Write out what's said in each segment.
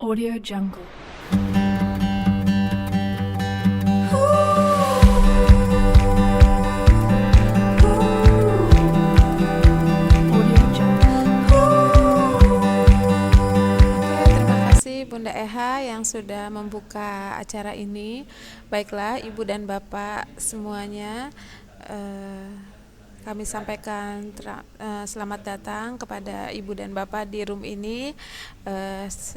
Audio Jungle. Audio Jungle. Terima kasih Bunda Eha yang sudah membuka acara ini. Baiklah Ibu dan Bapak semuanya, kami sampaikan selamat datang kepada Ibu dan Bapak di room ini.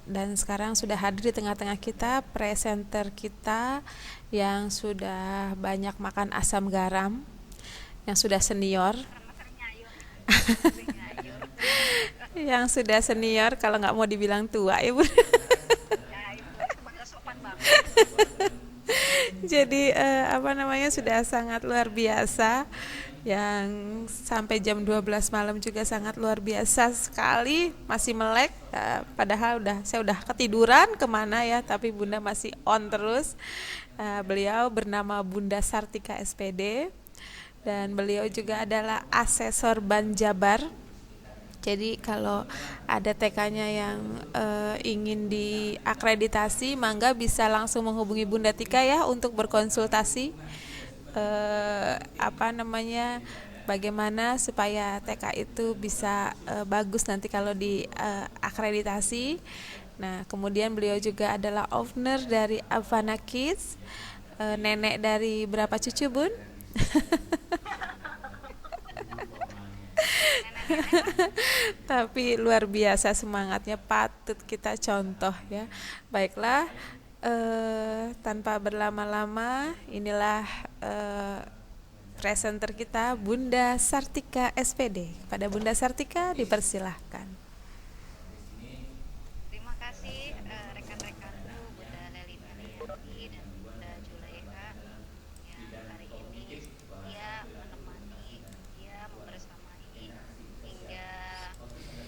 Dan sekarang sudah hadir di tengah-tengah kita presenter kita yang sudah banyak makan asam garam, yang sudah senior. Yang sudah senior, kalau nggak mau dibilang tua, Ibu. Jadi sudah sangat luar biasa, yang sampai jam 12 malam juga sangat luar biasa sekali, masih melek. Padahal saya udah ketiduran kemana ya, tapi Bunda masih on terus. Beliau bernama Bunda Sartika SPD, dan beliau juga adalah asesor Ban Jabar. Jadi kalau ada TK-nya yang ingin diakreditasi, mangga bisa langsung menghubungi Bunda Tika ya untuk berkonsultasi bagaimana supaya TK itu bisa bagus nanti kalau diakreditasi. Nah, kemudian beliau juga adalah owner dari Avana Kids, nenek dari berapa cucu, Bun? Tapi luar biasa semangatnya, patut kita contoh ya. Baiklah, tanpa berlama-lama, inilah presenter kita Bunda Sartika SPD. Pada Bunda Sartika dipersilahkan. Terima kasih rekan-rekanku Bunda Leli Mariani dan Bunda Julaiha yang hari ini setia menemani, setia membersamai hingga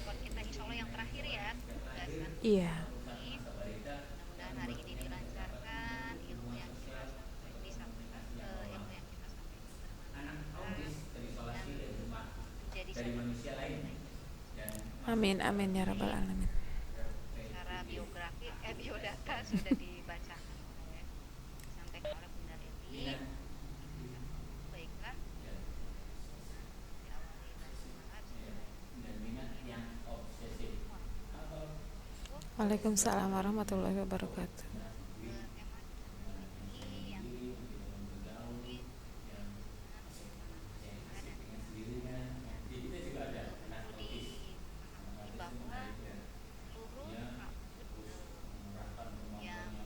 buat kita insya Allah yang terakhir ya tugasan Iya. ini. Mudah-mudahan hari ini dilancarkan, ilmu yang kita disampaikan, ilmu yang kita sampaikan bermanfaat dan menjadi Amin amin ya rabbal alamin. secara biodata sudah dibacakan oleh disampaikan oleh Bunda Leli. Baiklah, diawali dari semangat. Waalaikumsalam warahmatullahi wabarakatuh. Tema ini yang di bahwa seluruh yang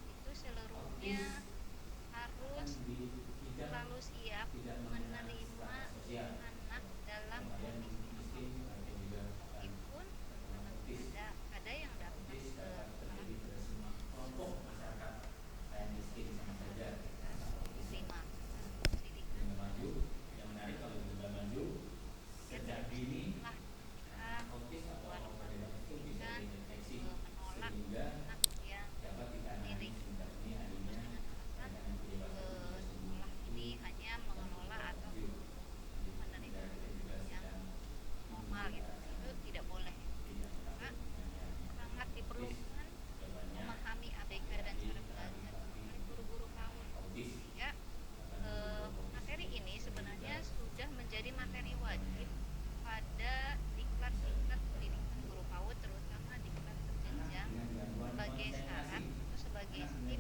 itu seluruhnya harus selalu siap menerima anak dalam kondisi apapun. Ada yang datang ke diterima pendidikan lah kita buat pendidikan menolak anak yang miring dengan alasan sekolah ini hanya mengelola atau menerima yang normal gitu. Itu tidak boleh, karena sangat diperlukan memahami ABK dan cara belajar oleh guru-guru PAUD. Ya, materi ini sebenarnya sudah menjadi materi wajib pada diklat-diklat pendidikan guru PAUD, terutama diklat berjenjang, sebagai syarat atau sebagai STIP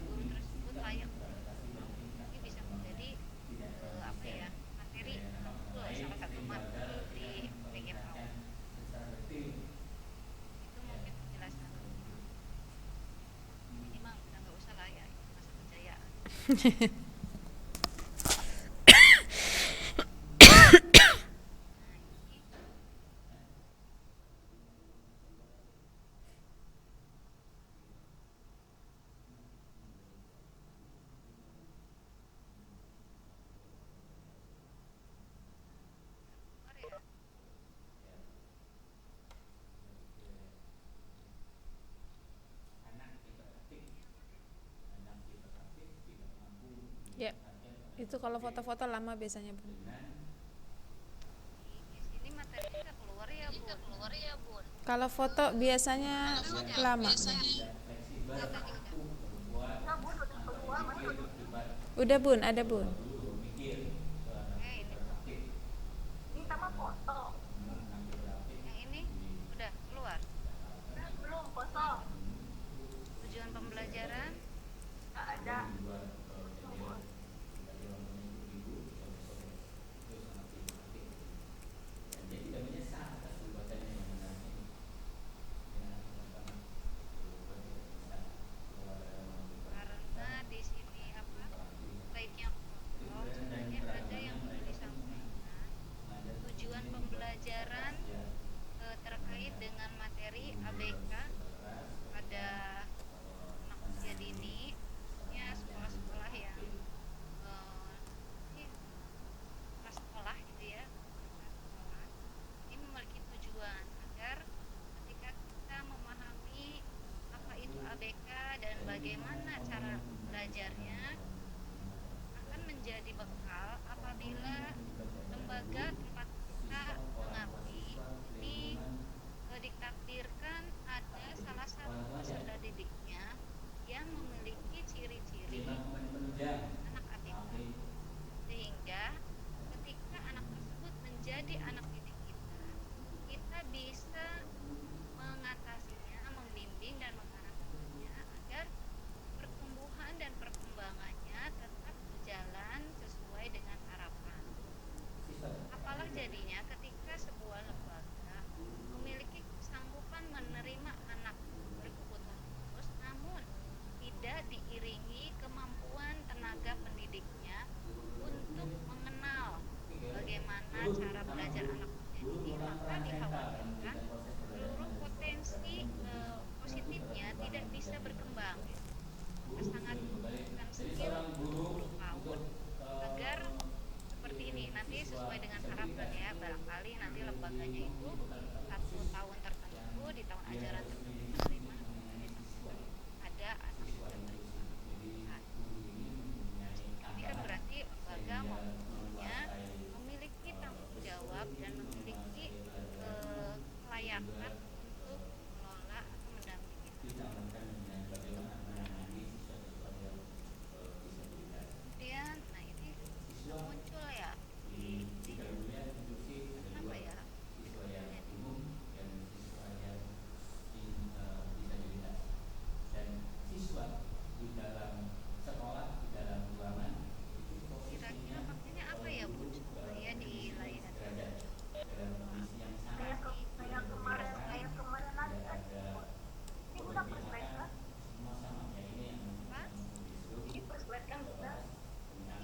guru tersebut layak untuk PAUD. Ini bisa menjadi materi matkul, salah satu matkul di PG PAUD. Itu mungkin penjelasan minimal, udah nggak usah lah ya, masa kejayaan. Ya, itu kalau foto-foto lama biasanya, Bun. Di sini materi kita keluar ya Bu. Kalau foto biasanya lama. Ya tadi udah. Udah bun, ada bun. Oke, ini tuh. Yang ini udah keluar. Tujuan pembelajaran karena di sini apa? Baiknya foto sebenarnya ada yang perlu disampaikan. Tujuan pembelajaran terkait dengan materi ABK pada anak usia dini, khususnya sekolah-sekolah yang sih prasekolah gitu ya, prasekolah ini memiliki tujuan agar ketika kita memahami apa itu ABK dan bagaimana cara belajarnya akan menjadi bekal apabila lembaga tempat kita mengabdi ini ditakdirkan ada salah satu peserta didiknya yang memiliki ciri-ciri anak ABK, sehingga ketika anak tersebut menjadi anak didik kita, kita bisa mengatasinya, membimbing dan mengarahkannya agar pertumbuhan dan perkembangannya tetap berjalan sesuai dengan harapan. Apalah jadinya ketika sebuah lembaga memiliki kesanggupan menerima anak berkebutuhan khusus namun tidak diiringi kemampuan tenaga pendidiknya untuk mengenal bagaimana cara belajar anak usia dini, maka dikhawatirkan seluruh potensi positifnya tidak bisa berkembang. Maka sangat membutuhkan skill guru PAUD agar seperti ini nanti sesuai dengan harapan ya, barangkali nanti lembaganya itu 1 tahun tertentu di tahun ajaran tertentu menerima ada anak yang berkebutuhan. Ini kan berarti lembaga maupun gurunya memiliki tanggung jawab dan memiliki kelayakan untuk mengelola atau mendampingi. Kemudian, nah ini muncul ya di kenapa ya? Kira-kira maksudnya apa ya Bu? Supaya di layanan apa?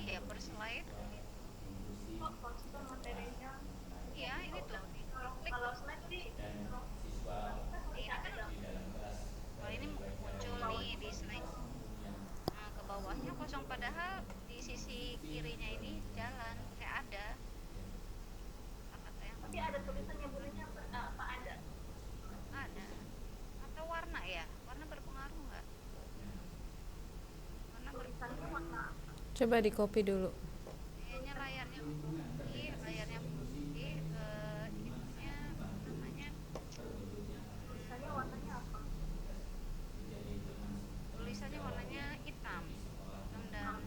Iya per slide. Iya ini tuh diklik ini kan kalau ini muncul nih di slide ke bawahnya kosong padahal di sisi kirinya ini jalan kayak ada kata yang ada atau warna ya, warna berpengaruh nggak? Warna berpengaruh. Coba di copy dulu. Kayaknya layarnya putih, ininya namanya tulisannya warnanya hitam dan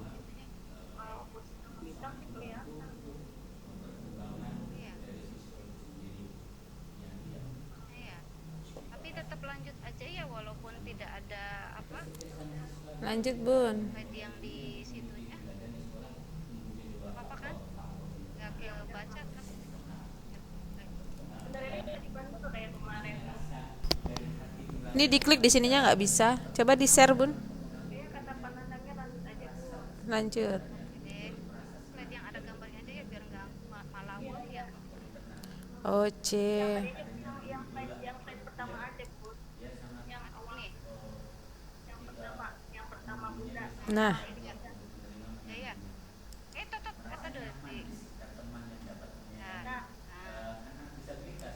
itunya iya iya tapi tetap lanjut aja ya walaupun tidak ada apa Lanjut bun. slide yang di situnya apa kan nggak kebaca tapi Ini diklik di sininya nggak bisa. Coba di share bun. Lanjut. deh slide yang ada gambarnya aja ya biar nggak malawak yang Oke. nih Nah, ya ya tot kata dulu di nah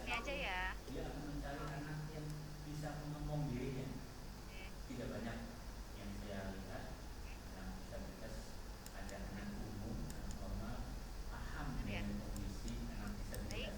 ini aja ya. Baik,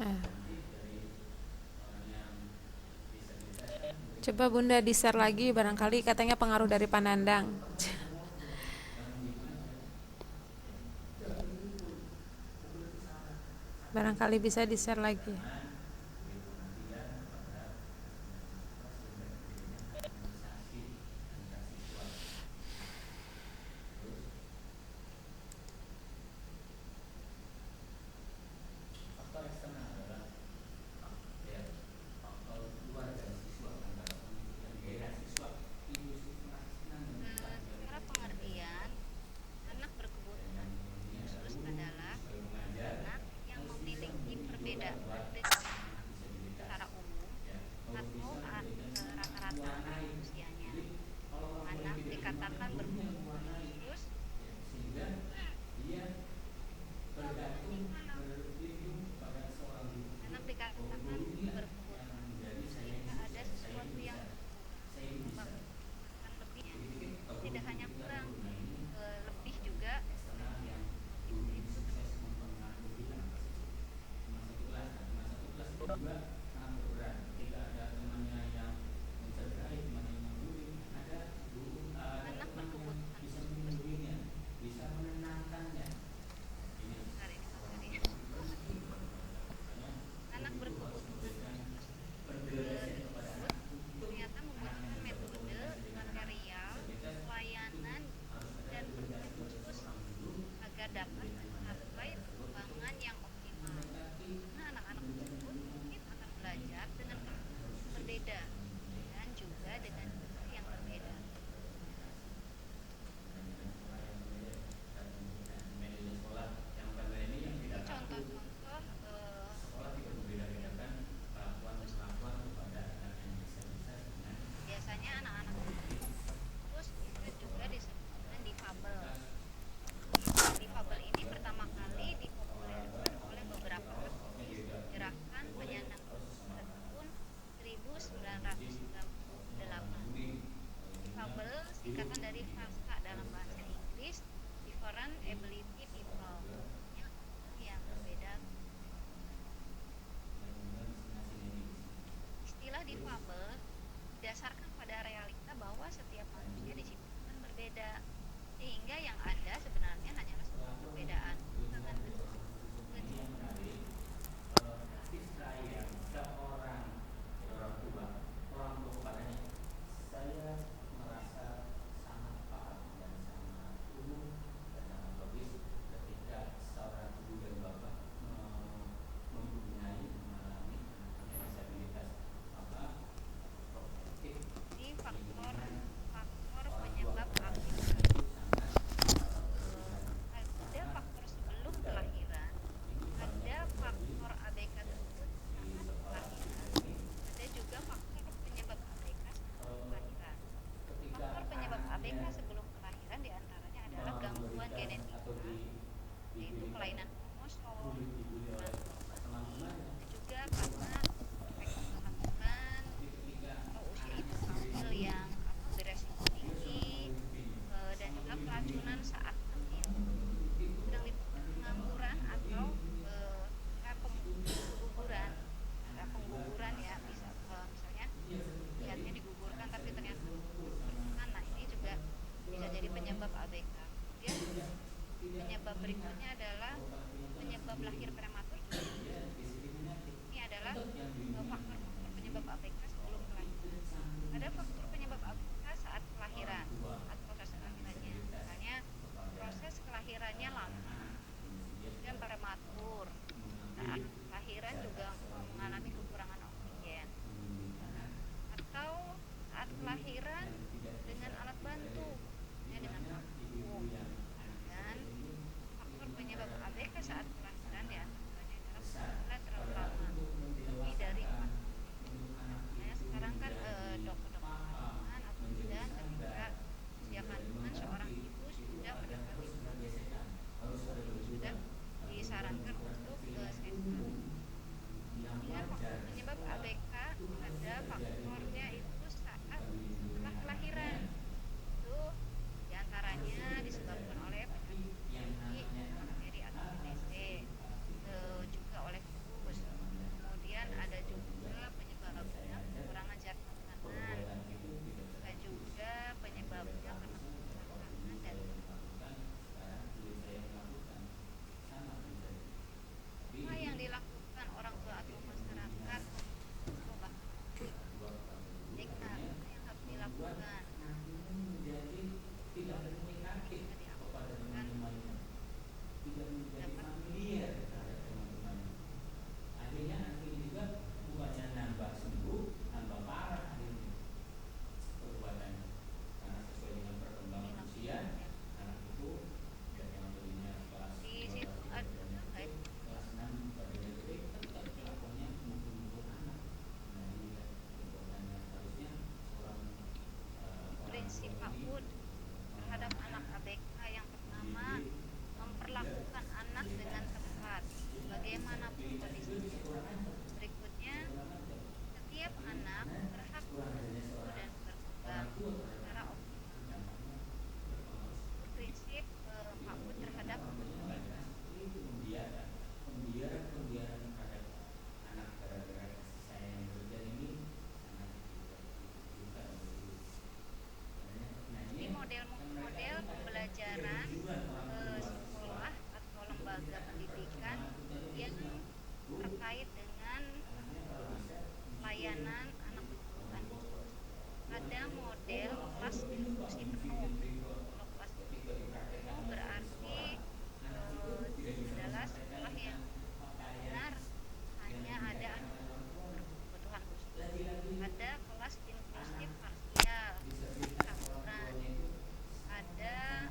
Eh, Coba Bunda di-share lagi, barangkali katanya pengaruh dari Panandang. Barangkali bisa di-share lagi. Secara pengertian, anak berkebutuhan khusus adalah anak yang memiliki perbedaan dengan secara umum atau rata-rata anak usianya. Anak dikatakan berkebutuhan khusus. Anak dikatakan berkebutuhan khusus jika ada sesuatu yang kurang, bahkan lebihnya. Tidak hanya kurang, lebih juga itu anak berkebutuhan khusus. Bentar, ini materi. Anak berkebutuhan khusus tersebut ternyata membutuhkan metode, material, pelayanan, dan perhatian khusus agar dapat mencapai perkembangan yang optimal. Nah, anak-anak tersebut mungkin akan bagaimanapun kondisinya. Berikutnya, setiap anak berhak bertumbuh dan berkembang secara optimal. Prinsip Pak Bud terhadap ini model-model pembelajaran sekolah atau lembaga pendidikan yang terkait dengan layanan anak berkebutuhan khusus. Ada model kelas inklusi penuh. Kalau kelas inklusi penuh berarti adalah sekolah yang benar hanya ada anak berkebutuhan khusus. Ada kelas inklusif parsial, campuran. Ada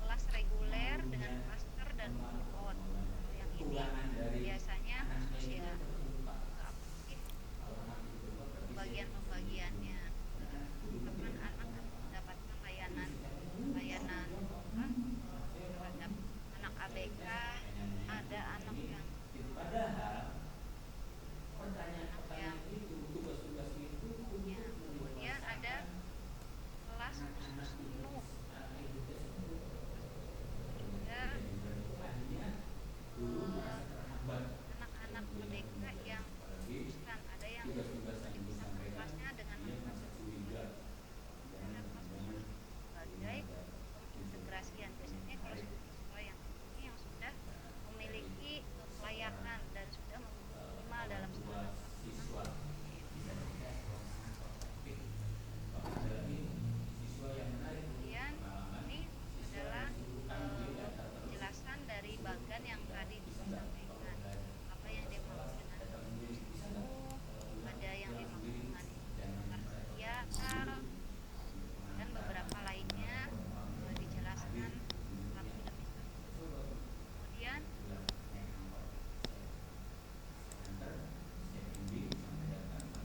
kelas reguler dengan klaster dan multi-out. Yang ini biasanya khusus ya, apa sih pembagian-pembagiannya, kapan anak mendapatkan layanan layanan apa terhadap anak ABK. Ada anak yang ya, kemudian ada kelas khusus penuh juga, anak-anak ABK yang khususkan, ada yang dipisahkan kelasnya dengan anak berkebutuhan. Ada kelas khusus sebagai pengintegrasian. Biasanya kalau siswa yang ini yang sudah memiliki kelayakan dan sudah minimal dalam segala pelaksanaan. Kemudian ini adalah penjelasan dari Bagan yang tadi disampaikan apa yang dimaksud dengan penuh, ada yang dimaksud dengan parsial, dan beberapa lainnya dijelaskan satu demi satu. Kemudian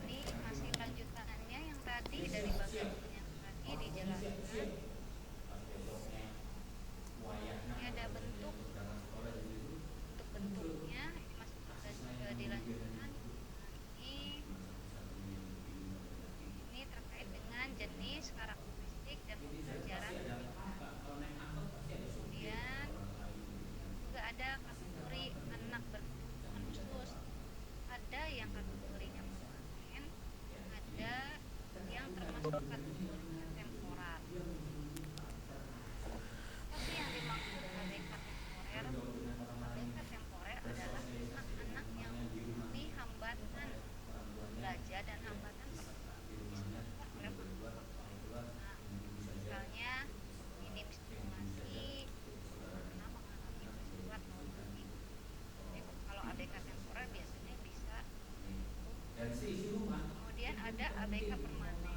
ini masih lanjutannya yang tadi dari Bagan yang tadi dijelaskan. Ini ada bentuknya, ini masih dilanjutkan. Ini terkait dengan jenis, karakteristik, dan pembelajaran pembinaan. Kemudian juga ada kategori anak berkebutuhan khusus. Ada yang kategorinya permanen, ada yang termasuk kategorinya temporer. Apa sih yang dimaksud ABK temporer? ABK temporer adalah anak-anak yang mengalami hambatan belajar dan hambatan perkembangan disebabkan oleh faktor-faktor lingkungan. Misalnya minim stimulasi karena mengalami peristiwa traumatik. Jadi kalau ABK temporer biasanya bisa. Kemudian ada ABK permanen.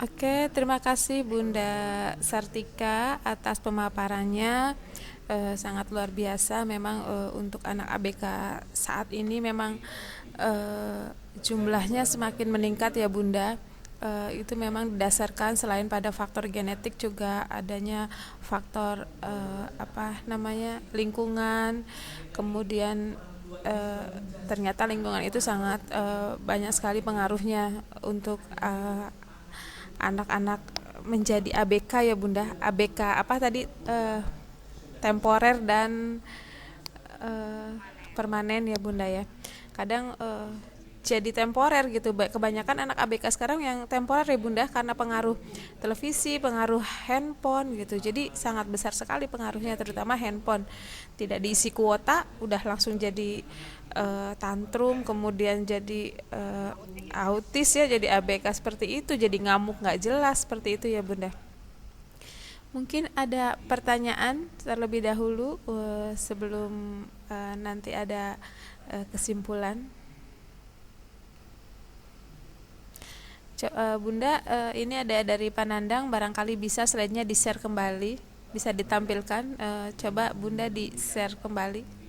Oke, terima kasih Bunda Sartika atas pemaparannya. Sangat luar biasa memang untuk anak ABK saat ini memang jumlahnya semakin meningkat ya Bunda. Itu memang didasarkan selain pada faktor genetik juga adanya faktor lingkungan, kemudian ternyata lingkungan itu sangat banyak sekali pengaruhnya untuk anak-anak menjadi ABK ya Bunda. ABK apa tadi, temporer dan permanen ya Bunda ya. Kadang jadi temporer gitu. Kebanyakan anak ABK sekarang yang temporer ya Bunda karena pengaruh televisi, pengaruh handphone gitu. Jadi sangat besar sekali pengaruhnya, terutama handphone. Tidak diisi kuota udah langsung jadi tantrum, kemudian jadi autis ya, jadi ABK seperti itu, jadi ngamuk nggak jelas seperti itu ya Bunda. Mungkin ada pertanyaan terlebih dahulu sebelum nanti ada kesimpulan. Bunda, ini ada dari Panandang, barangkali bisa slide-nya di-share kembali, bisa ditampilkan. Coba Bunda di-share kembali.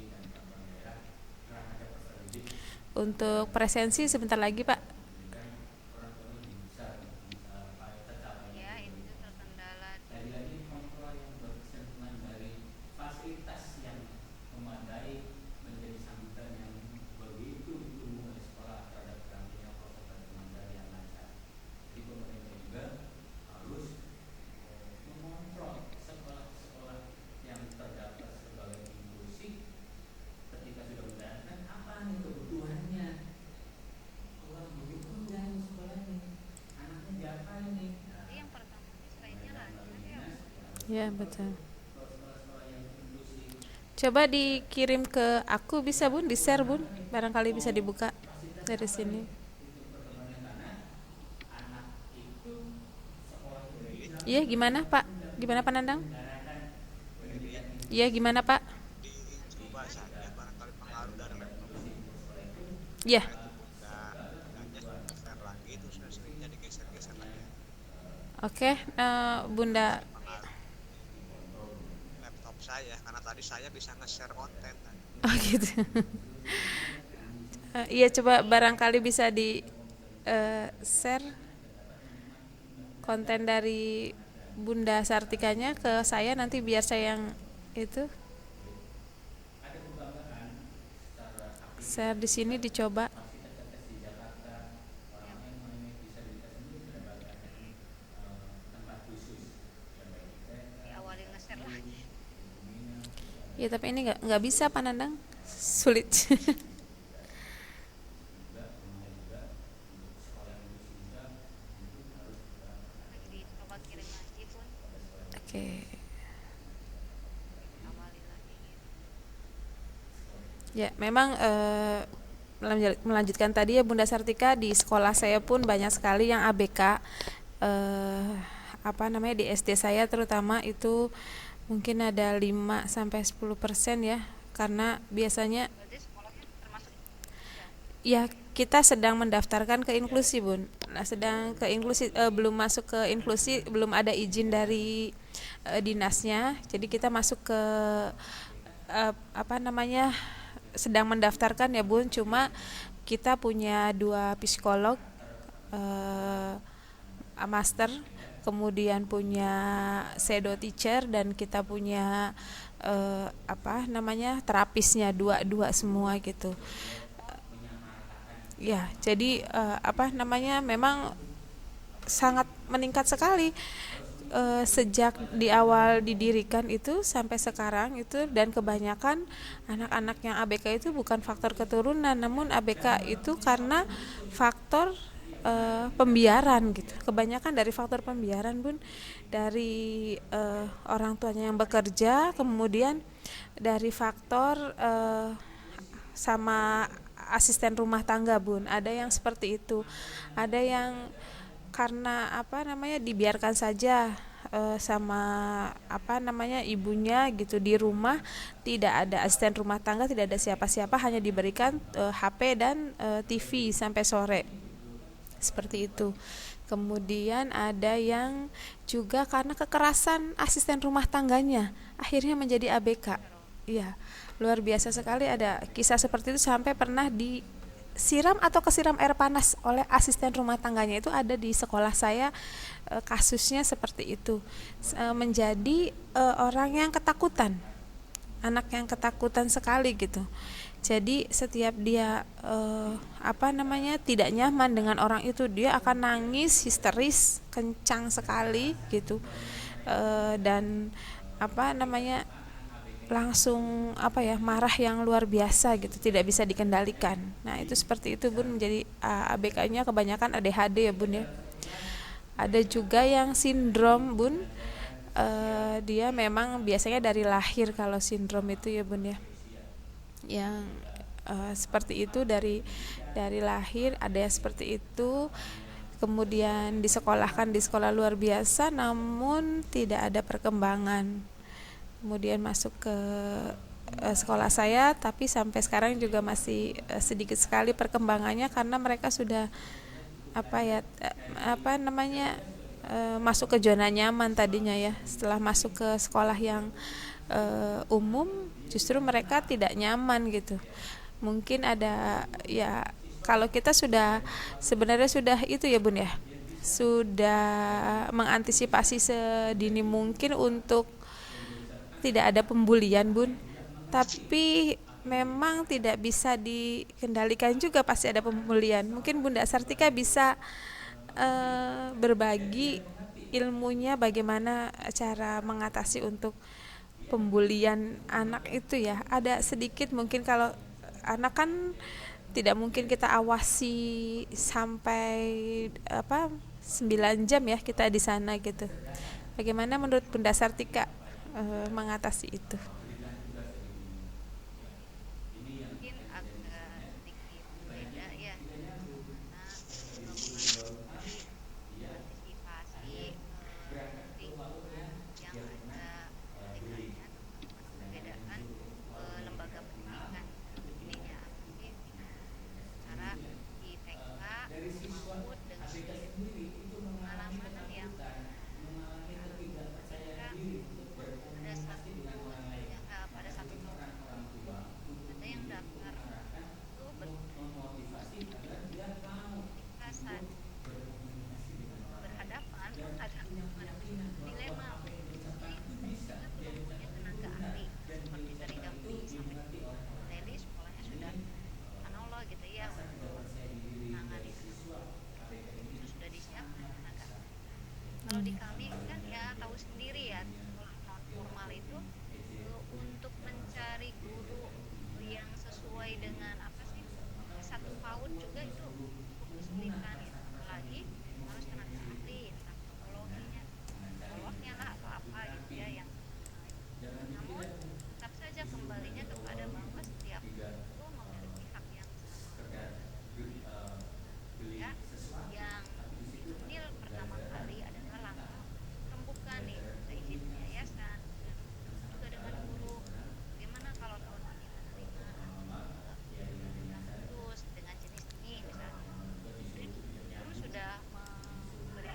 Untuk presensi sebentar lagi Pak. Ya, itu terkendala di yang pertama slide-nya lancar ya. Ya, betul. Coba dikirim ke aku bisa Bun, di-share Bun. Barangkali bisa dibuka dari sini. Iya, gimana Pak? Gimana Panandang? Iya, gimana Pak? Dicoba saja barangkali pengaruh dari teknologi Iya. dan bundanya share lagi terus screen-nya digeser-geser lagi Oke, Bunda. pengaruh laptop saya karena tadi saya bisa nge-share konten tadi. Oh gitu. Iya, coba barangkali bisa di share konten dari Bunda Sartikanya ke saya, nanti biar saya yang itu share di sini, dicoba. Diawali nge-share lagi. Ya tapi ini nggak bisa Panandang, sulit. Dicoba kirim lagi pun Oke. awali lagi gitu. Ya, memang melanjutkan tadi ya Bunda Sartika, di sekolah saya pun banyak sekali yang ABK. Di SD saya terutama itu mungkin ada 5-10% ya, karena biasanya Berarti sekolahnya termasuk ya kita sedang mendaftarkan ke inklusi Bun. Nah, sedang ke inklusi, belum masuk ke inklusi, belum ada izin dari dinasnya. Jadi kita masuk ke sedang mendaftarkan ya Bun. Cuma kita punya 2 psikolog master, kemudian punya shadow teacher, dan kita punya terapisnya dua semua gitu. Ya, jadi memang sangat meningkat sekali sejak di awal didirikan itu sampai sekarang itu, dan kebanyakan anak-anak yang ABK itu bukan faktor keturunan, namun ABK itu karena faktor pembiaran gitu. Kebanyakan dari faktor pembiaran Bun, dari orang tuanya yang bekerja, kemudian dari faktor sama asisten rumah tangga Bun. Ada yang seperti itu. Ada yang karena dibiarkan saja sama ibunya gitu di rumah, tidak ada asisten rumah tangga, tidak ada siapa-siapa, hanya diberikan HP dan TV sampai sore. Seperti itu. Kemudian ada yang juga karena kekerasan asisten rumah tangganya akhirnya menjadi ABK. Iya, luar biasa sekali ada kisah seperti itu, sampai pernah disiram atau kesiram air panas oleh asisten rumah tangganya. Itu ada di sekolah saya, kasusnya seperti itu. Menjadi orang yang ketakutan, anak yang ketakutan sekali gitu. Jadi setiap dia tidak nyaman dengan orang itu, dia akan nangis histeris kencang sekali gitu. Dan langsung marah yang luar biasa gitu, tidak bisa dikendalikan. Nah itu seperti itu Bun, menjadi ABK-nya kebanyakan ADHD ya Bun ya. Ada juga yang sindrom Bun, dia memang biasanya dari lahir kalau sindrom itu ya Bun ya, yang seperti itu dari lahir ada yang seperti itu. Kemudian disekolahkan di sekolah luar biasa namun tidak ada perkembangan. Kemudian masuk ke sekolah saya, tapi sampai sekarang juga masih sedikit sekali perkembangannya karena mereka sudah masuk ke zona nyaman tadinya ya. Setelah masuk ke sekolah yang umum, justru mereka tidak nyaman gitu. Mungkin ada ya, kalau kita sebenarnya sudah itu ya Bun ya, sudah mengantisipasi sedini mungkin untuk tidak ada pembulian Bun, tapi memang tidak bisa dikendalikan juga, pasti ada pembulian. Mungkin Bunda Sartika bisa berbagi ilmunya bagaimana cara mengatasi untuk pembulian anak itu ya. Ada sedikit mungkin, kalau anak kan tidak mungkin kita awasi sampai 9 jam ya kita di sana gitu. Bagaimana menurut Bunda Sartika mengatasi itu? Mungkin agak sedikit beda ya, karena mengantisipasi lingkungan yang ada ketikanya, membedakan lembaga pendidikan ininya. Mungkin cara di TK maupun dengan pengalaman yang ketika pada satu tahun ada yang daftar itu ketika saat berhadapan ada dilema. Jadi kita belum punya tenaga ahli seperti dari Damri sampai Leli, sekolahnya sudah loh gitu ya untuk menangani itu sudah disiapkan tenaga. Kalau di kami kan ya tahu sendiri ya, sekolah non formal itu untuk mencari guru yang sesuai dengan satu PAUD juga itu cukup kesulitan ya. Apalagi harus tenaga ahli, entah psikolognya lah atau apa gitu ya yang namun tetap saja kembalinya kepada bahwa setiap guru memiliki hak yang sama ya. Yang diambil pertama kali adalah langkah rembukan nih, minta izin ke yayasan dan juga dengan guru. Bagaimana kalau tahun ini menerima khusus dengan jenis ini misalnya. Guru sudah memberi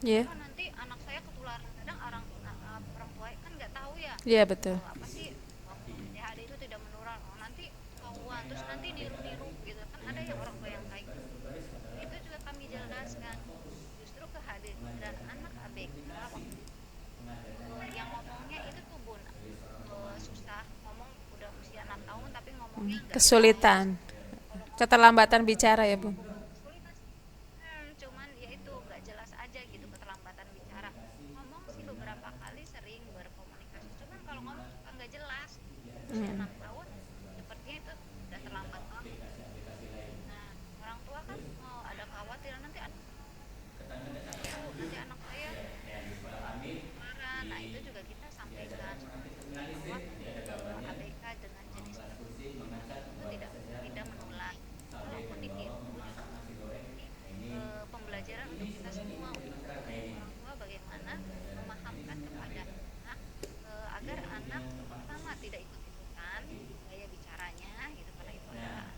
Iya. kan nanti anak saya ketularan. Kadang orang tua kan nggak tahu ya, Iya, betul. apa sih, ADHD itu tidak menular. Oh, nanti ketahuan terus nanti niru-niru gitu kan, ada yang orang tua yang kayak gitu. Itu juga kami jelaskan, justru kehadiran anak ABK waktu yang ngomongnya itu tuh Bun, susah ngomong, udah usia 6 tahun tapi ngomongnya nggak jelas. Kesulitan, Kalau ngomong keterlambatan bicara ya, Bu. kesulitan sih. Cuman ya itu nggak jelas aja gitu, keterlambatan bicara. Ngomong sih beberapa kali sering berkomunikasi, cuman kalau ngomong suka nggak jelas. Usia 6 tahun sepertinya itu udah terlambat banget. Nah, orang tua kan ada kekhawatiran nanti nanti anak saya marah. Nah, itu juga kita sampaikan bahwa ABK dengan jenis itu tidak menular, walaupun ditiru justru ini pembelajaran untuk kita semua, untuk orang tua bagaimana memahamkan kepada anak, agar anak pertama tidak ikut-ikutan gaya bicaranya gitu, karena itu adalah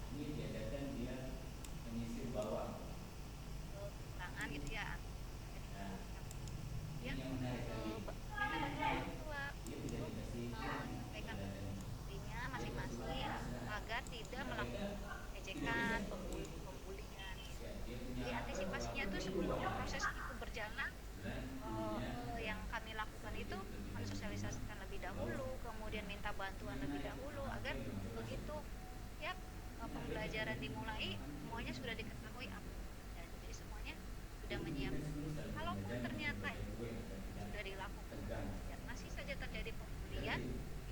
kekurangan gitu ya. Jadi minta bantuan orang tua untuk menyampaikan dirinya masing-masing agar tidak melakukan ejekan, pembulian gitu. Jadi antisipasinya itu sebelum proses itu berjalan, yang kami lakukan itu mensosialisasikan lebih dahulu, kemudian minta bantuan lebih dahulu agar begitu ya pembelajaran dimulai semuanya sudah diketahui apa, dan jadi semuanya sudah menyiapkan. Kalaupun ternyata sudah dilakukan dan masih saja terjadi pembulian,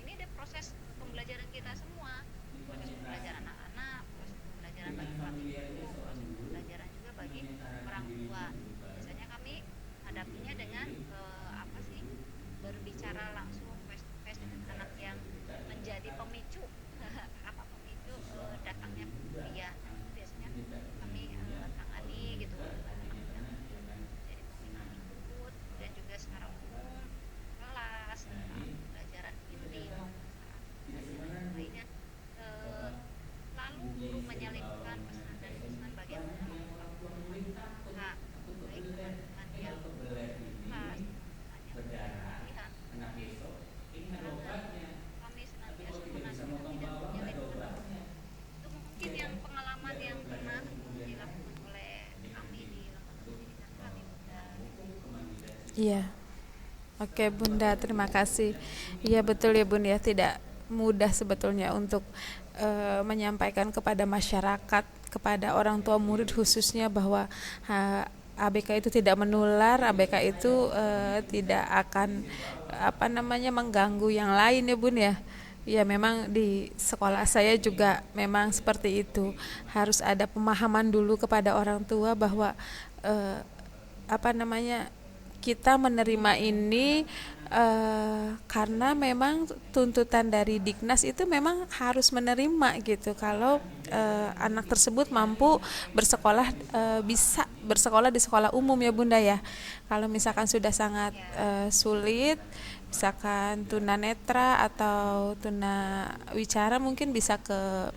ini ada proses pembelajaran kita semua, proses pembelajaran anak-anak, proses pembelajaran bagi pelatih guru, proses pembelajaran juga bagi orang tua. Biasanya kami hadapinya dengan apa sih, berbicara langsung face to face dengan anak yang menjadi pemicu apa pemicu datangnya pembulian. Biasanya kami tangani gitu anak yang jadi pemicu tersebut, kemudian juga secara umum kelas, pelajaran inti maupun pelajaran lainnya, lalu guru menyelipkan pesan dan pesan bagaimana memperlakukan anak, baik teman-teman yang kelas, teman yang berlebihan. Karena kami senantiasa mengajarkan tidak menyelipkan. Itu mungkin yang pengalaman yang pernah dilakukan oleh kami di lembaga pendidikan kami, Bunda. Iya. Oke, Bunda, terima kasih. Iya, betul ya, Bun ya, tidak mudah sebetulnya untuk menyampaikan kepada masyarakat, kepada orang tua murid khususnya bahwa ABK itu tidak menular, ABK itu tidak akan mengganggu yang lain ya, Bun ya. Ya, memang di sekolah saya juga memang seperti itu. Harus ada pemahaman dulu kepada orang tua bahwa kita menerima ini karena memang tuntutan dari Dignas itu memang harus menerima gitu. Kalau anak tersebut mampu bersekolah, bisa bersekolah di sekolah umum ya, Bunda ya. Kalau misalkan sudah sangat sulit, misalkan tunanetra atau tunawicara, mungkin bisa ke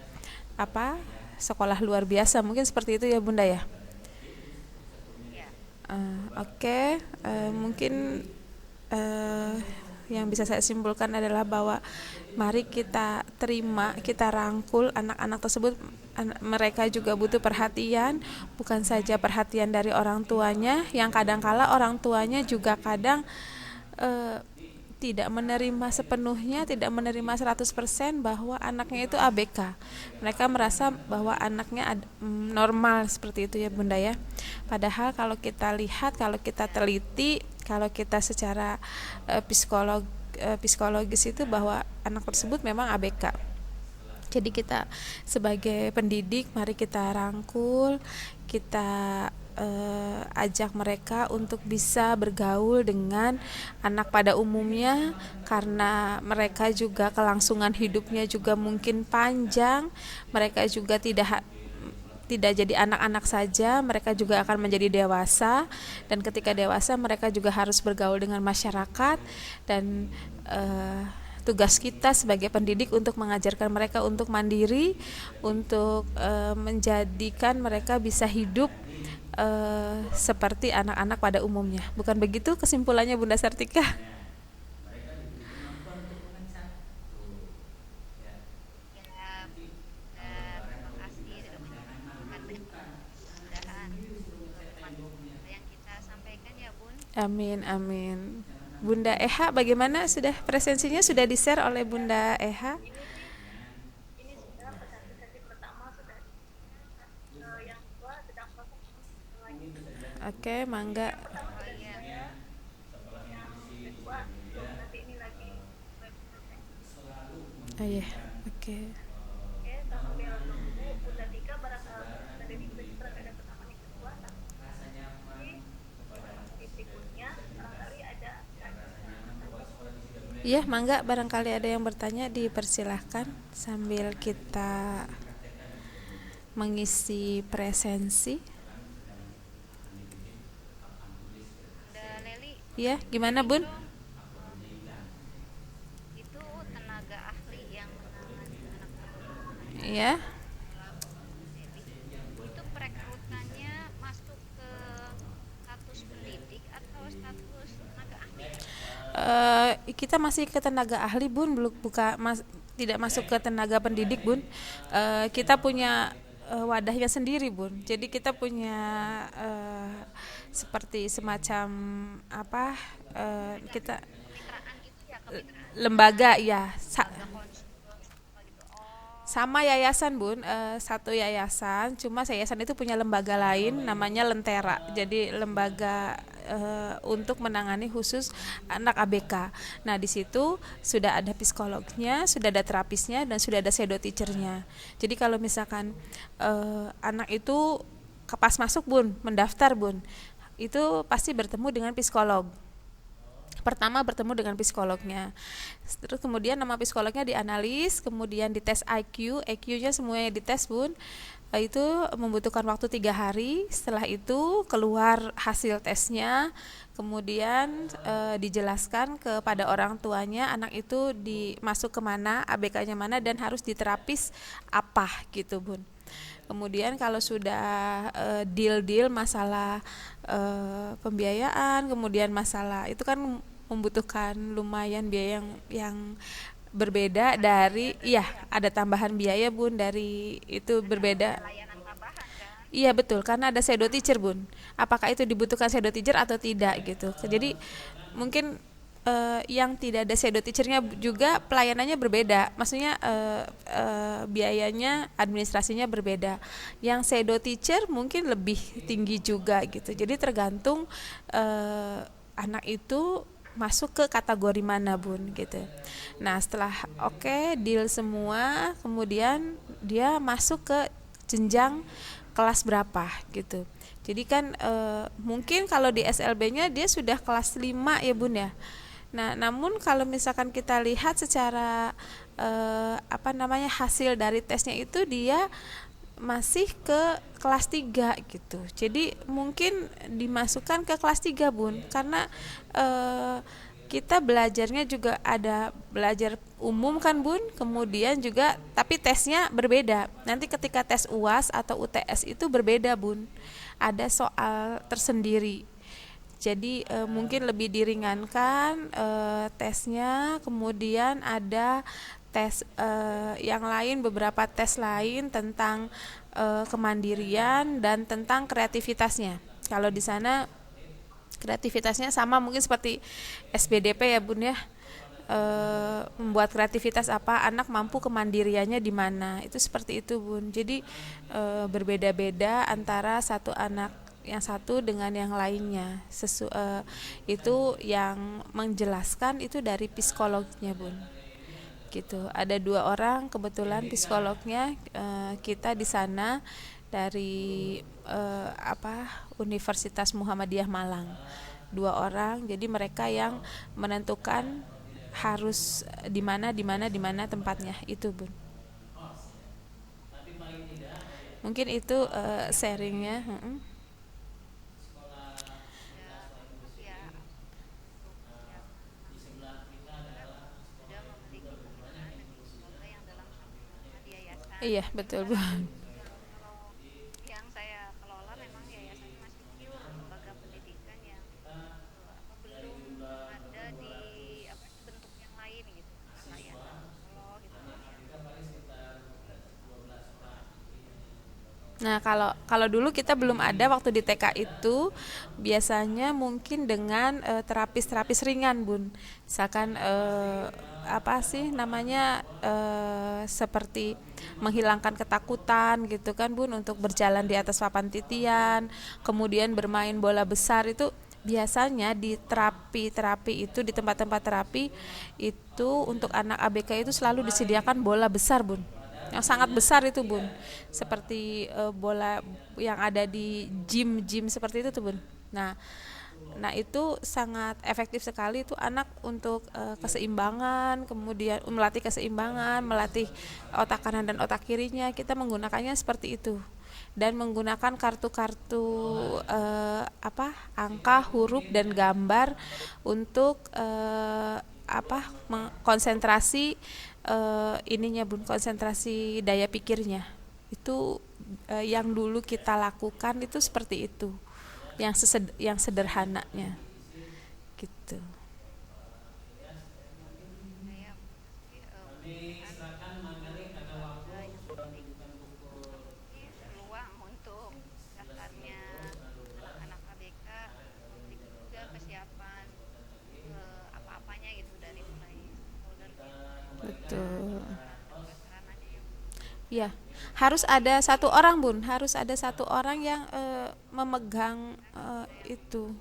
sekolah luar biasa, mungkin seperti itu ya, Bunda ya. Oke, mungkin yang bisa saya simpulkan adalah bahwa mari kita terima, kita rangkul anak-anak tersebut. Mereka juga butuh perhatian, bukan saja perhatian dari orang tuanya, yang kadang-kala orang tuanya juga kadang tidak menerima sepenuhnya, tidak menerima 100% bahwa anaknya itu ABK. Mereka merasa bahwa anaknya normal, seperti itu ya, Bunda ya. Padahal kalau kita lihat, kalau kita teliti, kalau kita secara psikologis itu bahwa anak tersebut memang ABK. Jadi kita sebagai pendidik, mari kita rangkul, kita ajak mereka untuk bisa bergaul dengan anak pada umumnya, karena mereka juga kelangsungan hidupnya juga mungkin panjang. Mereka juga tidak jadi anak-anak saja, mereka juga akan menjadi dewasa, dan ketika dewasa mereka juga harus bergaul dengan masyarakat. Dan tugas kita sebagai pendidik untuk mengajarkan mereka untuk mandiri, untuk menjadikan mereka bisa hidup seperti anak-anak pada umumnya. Bukan begitu kesimpulannya Bunda Sartika? Ya, terima kasih sudah menyampaikan banyak mudah-mudahan bermanfaat yang kita sampaikan ya Bun. Amin, amin. Bunda Eha bagaimana, sudah presensinya sudah di-share oleh Bunda Eha? Oke, mangga. Oh iya, Oh iya, oke. Iya, mangga, barangkali ada yang bertanya dipersilahkan sambil kita mengisi presensi. Bunda Leli, Iya, gimana Bun? itu tenaga ahli yang menangani anak perempuan Iya. itu perekrutannya masuk ke status pendidik atau status tenaga ahli? Kita masih ke tenaga ahli Bun, belum tidak masuk ke tenaga pendidik Bun. Kita punya wadahnya sendiri Bun. Jadi kita punya seperti semacam apa? Kita Kemitraan gitu ya, kemitraan lembaga ya. gitu. Oh, Sama yayasan Bun, satu yayasan, cuma yayasan itu punya lembaga lain namanya Lentera. Jadi lembaga untuk menangani khusus anak ABK. Nah, di situ sudah ada psikolognya, sudah ada terapisnya, dan sudah ada shadow teachernya. Jadi kalau misalkan anak itu pas masuk Bun, mendaftar Bun, itu pasti bertemu dengan psikolog. Pertama bertemu dengan psikolognya, terus kemudian nama psikolognya dianalis, kemudian dites IQ, EQ-nya semuanya dites Bun. Itu membutuhkan waktu 3 hari. Setelah itu keluar hasil tesnya, kemudian dijelaskan kepada orang tuanya anak itu dimasuk kemana, ABK-nya mana, dan harus diterapis apa gitu Bun. Kemudian kalau sudah deal masalah pembiayaan, kemudian masalah itu kan membutuhkan lumayan biaya yang berbeda dari, iya ada tambahan biaya Bun, dari itu berbeda. layanan tambahan kan? Iya betul, karena ada shadow teacher Bun. Apakah itu dibutuhkan shadow teacher atau tidak gitu. Jadi mungkin yang tidak ada shadow teachernya juga pelayanannya berbeda. Maksudnya biayanya, administrasinya berbeda. Yang shadow teacher mungkin lebih tinggi juga gitu. Jadi tergantung anak itu masuk ke kategori mana Bun gitu. Nah setelah deal semua, kemudian dia masuk ke jenjang kelas berapa gitu. Jadi kan mungkin kalau di SLB-nya dia sudah kelas 5 ya Bun ya. Nah, namun kalau misalkan kita lihat secara hasil dari tesnya itu dia masih ke kelas 3 gitu. Jadi mungkin dimasukkan ke kelas 3 Bun, karena kita belajarnya juga ada belajar umum kan Bun, kemudian juga tapi tesnya berbeda. Nanti ketika tes UAS atau UTS itu berbeda Bun, ada soal tersendiri. Jadi mungkin lebih diringankan tesnya, kemudian ada tes yang lain, beberapa tes lain tentang kemandirian dan tentang kreativitasnya. Kalau di sana kreativitasnya sama mungkin seperti SBDP ya Bun ya. Membuat kreativitas apa, anak mampu kemandiriannya di mana, itu seperti itu Bun. Jadi berbeda-beda antara satu anak yang satu dengan yang lainnya. Itu yang menjelaskan itu dari psikolognya Bun. Gitu. Ada 2 orang kebetulan psikolognya, kita di sana dari Universitas Muhammadiyah Malang. 2 orang. Jadi mereka yang menentukan harus di mana tempatnya itu Bun. Mungkin itu sharingnya. Ya, sudah memiliki komitmen dan semoga yang dalam di yayasan. Iya betul Bun. Kalau yang saya kelola memang yayasannya masih Nah, kalau kalau dulu kita belum ada waktu di TK itu biasanya mungkin dengan terapis-terapis ringan, Bun. Misalkan apa sih namanya seperti menghilangkan ketakutan gitu kan, Bun, untuk berjalan di atas papan titian, kemudian bermain bola besar itu biasanya di terapi-terapi itu di tempat-tempat terapi itu untuk anak ABK itu selalu disediakan bola besar, Bun, yang sangat besar itu, Bun, seperti bola yang ada di gym-gym seperti itu tuh, Bun. Nah nah itu sangat efektif sekali itu anak untuk keseimbangan, kemudian melatih keseimbangan, melatih otak kanan dan otak kirinya. Kita menggunakannya seperti itu dan menggunakan kartu-kartu apa angka, huruf dan gambar untuk konsentrasi ininya, Bun, konsentrasi daya pikirnya. Itu yang dulu kita lakukan itu seperti itu. Yang sederhananya gitu. Saya sih mungkin yang penting sih peluang untuk daftarnya anak ABK, penting juga kesiapan apa-apanya gitu dari mulai stakeholdernya, Betul. dan prasarananya yang Ya, harus ada satu orang, Bun, harus ada satu orang yang memegang itu.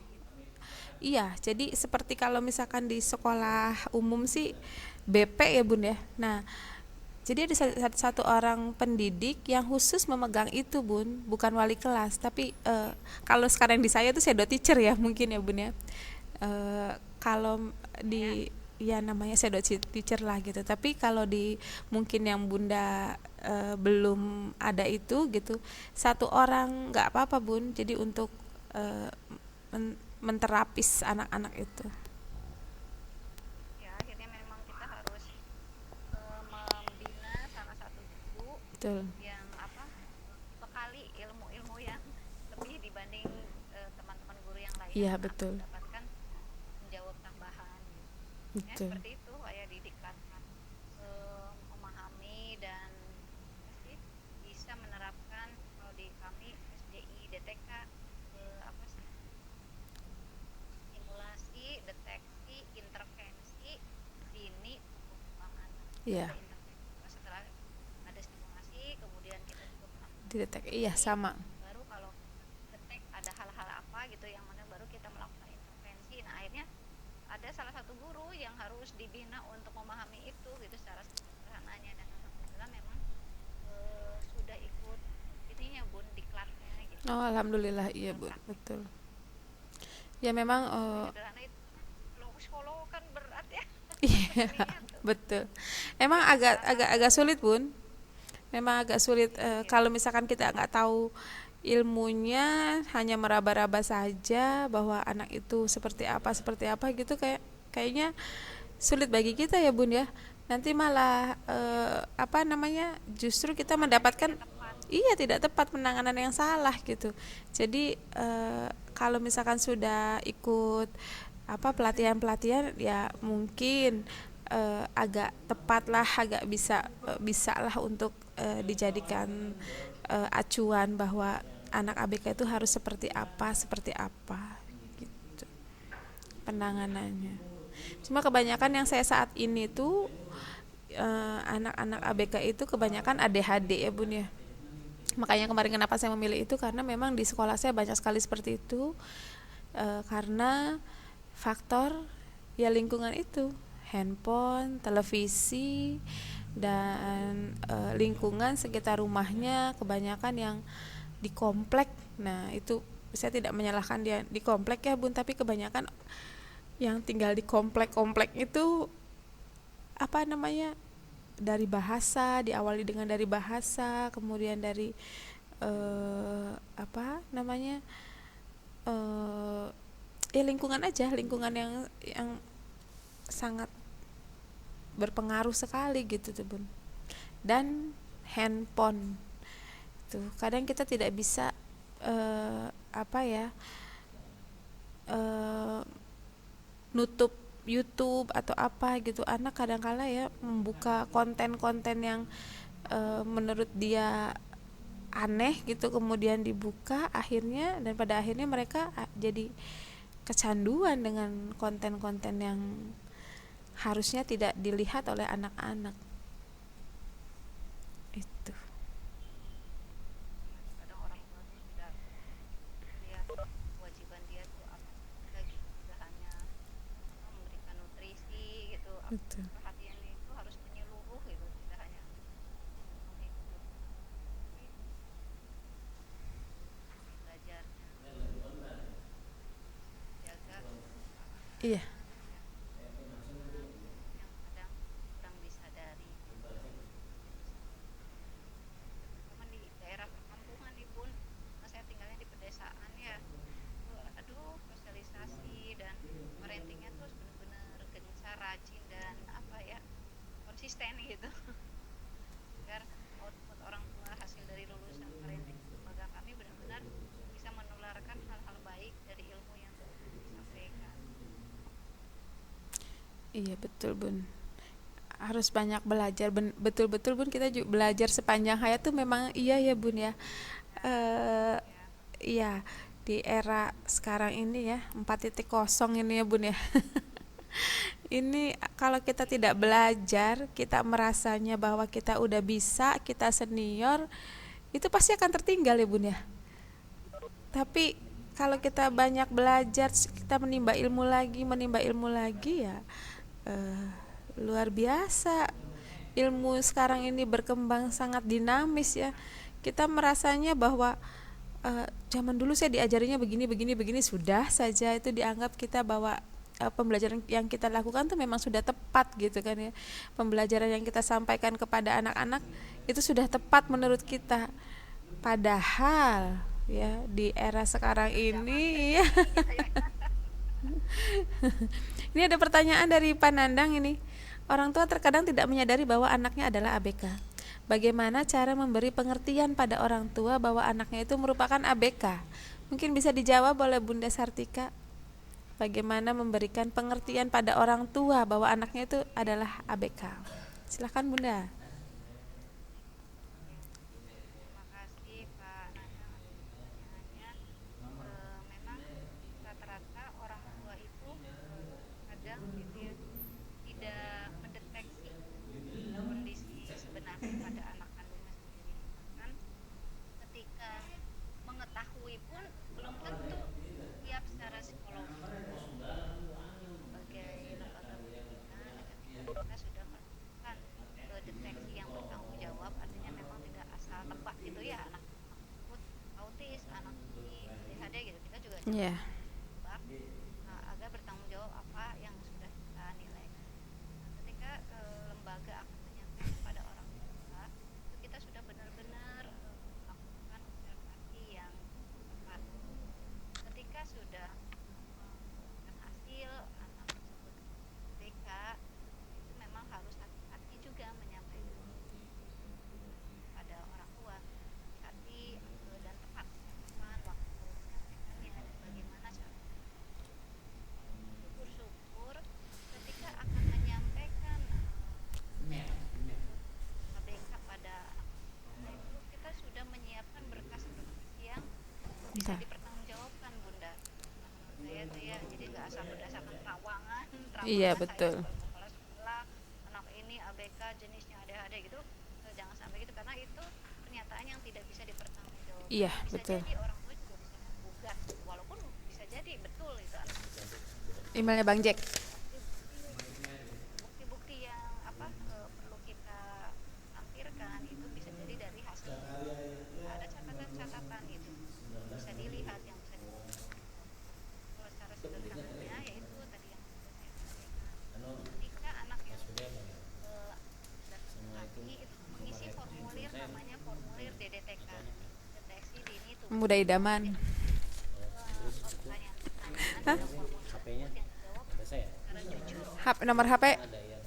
Iya, jadi seperti kalau misalkan di sekolah umum sih BP ya, Bun ya. Nah, jadi ada satu orang pendidik yang khusus memegang itu, Bun, bukan wali kelas, tapi kalau sekarang di saya tuh shadow teacher ya mungkin ya, Bun ya. Kalau di ya namanya shadow teacher lah gitu. Tapi kalau di mungkin yang Bunda belum ada itu gitu, satu orang nggak apa-apa, Bun. Jadi untuk menterapis anak-anak itu. ya akhirnya memang kita harus membina salah satu guru Betul. yang bekali ilmu-ilmu yang lebih dibanding teman-teman guru yang lainnya Iya, karena akan betul. mendapatkan menjawab tambahan ya Betul. seperti itu kayak didiklatkan memahami dan sih bisa menerapkan kalau di kami SDI DTK apa sih simulasi deteksi intervensi dini pengembangan Iya, ada intervensi setelah ada simulasi kemudian kita juga melakukan didetek. Iya, intervensi sama. baru kalau detek ada hal-hal apa gitu yang mana baru kita melakukan intervensi. Nah akhirnya ada salah satu guru yang harus dibina untuk memahami itu gitu secara sederhananya dan alhamdulillah memang sudah ikut ininya, Bun, diklatnya gitu. Oh, alhamdulillah, iya, Bun, betul. Ya memang Sederhana itu kalau psikolog kan berat ya. iya, Ininya tuh. betul. Emang agak sulit, Bun. Memang agak sulit kalau misalkan kita nggak tahu ilmunya, hanya meraba-raba saja bahwa anak itu seperti apa gitu, kayaknya sulit bagi kita ya, Bun ya. Nanti malah apa namanya, justru kita mendapatkan iya tidak tepat, penanganan yang salah gitu. Jadi kalau misalkan sudah ikut apa pelatihan-pelatihan ya mungkin agak tepat lah, agak bisa lah untuk dijadikan acuan bahwa anak ABK itu harus seperti apa gitu penanganannya. Cuma kebanyakan yang saya saat ini tuh anak-anak ABK itu kebanyakan ADHD ya, Bun ya. Makanya kemarin kenapa saya memilih itu karena memang di sekolah saya banyak sekali seperti itu, karena faktor ya lingkungan itu, handphone, televisi, dan lingkungan sekitar rumahnya kebanyakan yang di komplek. Nah itu saya tidak menyalahkan dia di komplek ya, Bun, tapi kebanyakan yang tinggal di komplek-komplek itu apa namanya, dari bahasa, diawali dengan dari bahasa, kemudian dari apa namanya lingkungan aja, lingkungan yang sangat berpengaruh sekali gitu tuh, Bun. Dan handphone tuh kadang kita tidak bisa apa ya nutup YouTube atau apa gitu. Anak kadang-kala ya membuka konten-konten yang menurut dia aneh gitu kemudian dibuka akhirnya, dan pada akhirnya mereka jadi kecanduan dengan konten-konten yang harusnya tidak dilihat oleh anak-anak itu. Kadang orang tua tuh sudah lihat kewajiban dia tuh apa saja gitu, tidak hanya memberikan nutrisi gitu, Betul. perhatian itu harus menyeluruh gitu, tidak hanya mengikut belajarnya, jaga Iya. yang kadang kurang disadari. Teman di daerah perkampungan nih Bun, saya tinggalnya di pedesaan ya. Aduh, sosialisasi dan parentingnya tuh benar-benar gencar, rajin dan apa ya, konsisten gitu. Agar output orang tua hasil dari lulusan parenting lembaga kami benar-benar bisa menularkan hal-hal baik dari ilmu yang disampaikan. Iya betul Bun, harus banyak belajar. Betul-betul Bun, kita juga belajar sepanjang hayat tuh memang iya ya Bun ya. eh iya, di era sekarang ini ya 4.0 ini ya Bun ya. Ini kalau kita tidak belajar, kita merasanya bahwa kita udah bisa, kita senior, itu pasti akan tertinggal ya Bun ya. Tapi kalau kita banyak belajar, kita menimba ilmu lagi ya, eh, luar biasa. Ilmu sekarang ini berkembang sangat dinamis ya. Kita merasanya bahwa zaman dulu saya diajarinya begini sudah saja itu dianggap kita bahwa pembelajaran yang kita lakukan tuh memang sudah tepat gitu kan ya. Pembelajaran yang kita sampaikan kepada anak-anak itu sudah tepat menurut kita. Padahal ya di era sekarang ini ya. Ini ada pertanyaan dari Panandang ini. Orang tua terkadang tidak menyadari bahwa anaknya adalah ABK. Bagaimana cara memberi pengertian pada orang tua bahwa anaknya itu merupakan ABK? Mungkin bisa dijawab oleh Bunda Sartika. Bagaimana memberikan pengertian pada orang tua bahwa anaknya itu adalah ABK? Silakan Bunda. Terima kasih Pak Nandang atas pertanyaannya. Memang rata-rata orang tua itu kadang gitu ya tidak mendeteksi kondisi sebenarnya pada anak kandungnya sendiri. Bahkan ketika mengetahui pun belum tentu siap secara psikologis. Sebagai lembaga pendidikan kita sudah melakukan deteksi yang bertanggung jawab, artinya memang tidak asal tebak gitu ya, anak tersebut autis, anak ini ADHD gitu, kita juga Iya. tebak agar bertanggung jawab apa yang sudah kita nilai. Ketika lembaga akan menyampaikan pada orang tua, itu kita sudah benar-benar melakukan observasi yang tepat. Ketika sudah mendapatkan hasil anak tersebut TK, itu memang harus hati-hati juga menyampaikan pada orang tua, hati dan tepat kapan waktu menyampaikannya dan bagaimana cara. Syukur-syukur ketika akan menyampaikan ABK pada anak itu kita sudah menyiapkan berkas-berkas yang bisa dipertanggungjawabkan Bunda. Menurut saya tuh ya, jadi nggak asal berdasarkan terawangan Iya saya betul. sebagai kepala sekolah, anak ini ABK jenisnya ADHD gitu, jangan sampai gitu karena itu pernyataan yang tidak bisa dipertanggungjawabkan. Iya Bisa betul. jadi orang tua juga bisa menggugat, walaupun bisa jadi betul itu anak. Emailnya Bang Jack. Bukti-bukti yang apa perlu kita lampirkan itu bisa jadi dari hasil ada catatan-catatan itu bisa dilihat yang bisa kalau secara sederhananya yaitu tadi yang sudah saya sampaikan, ketika anak yang sudah terlatih itu mengisi formulir namanya formulir DDTK, deteksi dini tubuh Muda idaman. pertanyaan-pertanyaan dalam formulir tersebut yang dijawab secara jujur.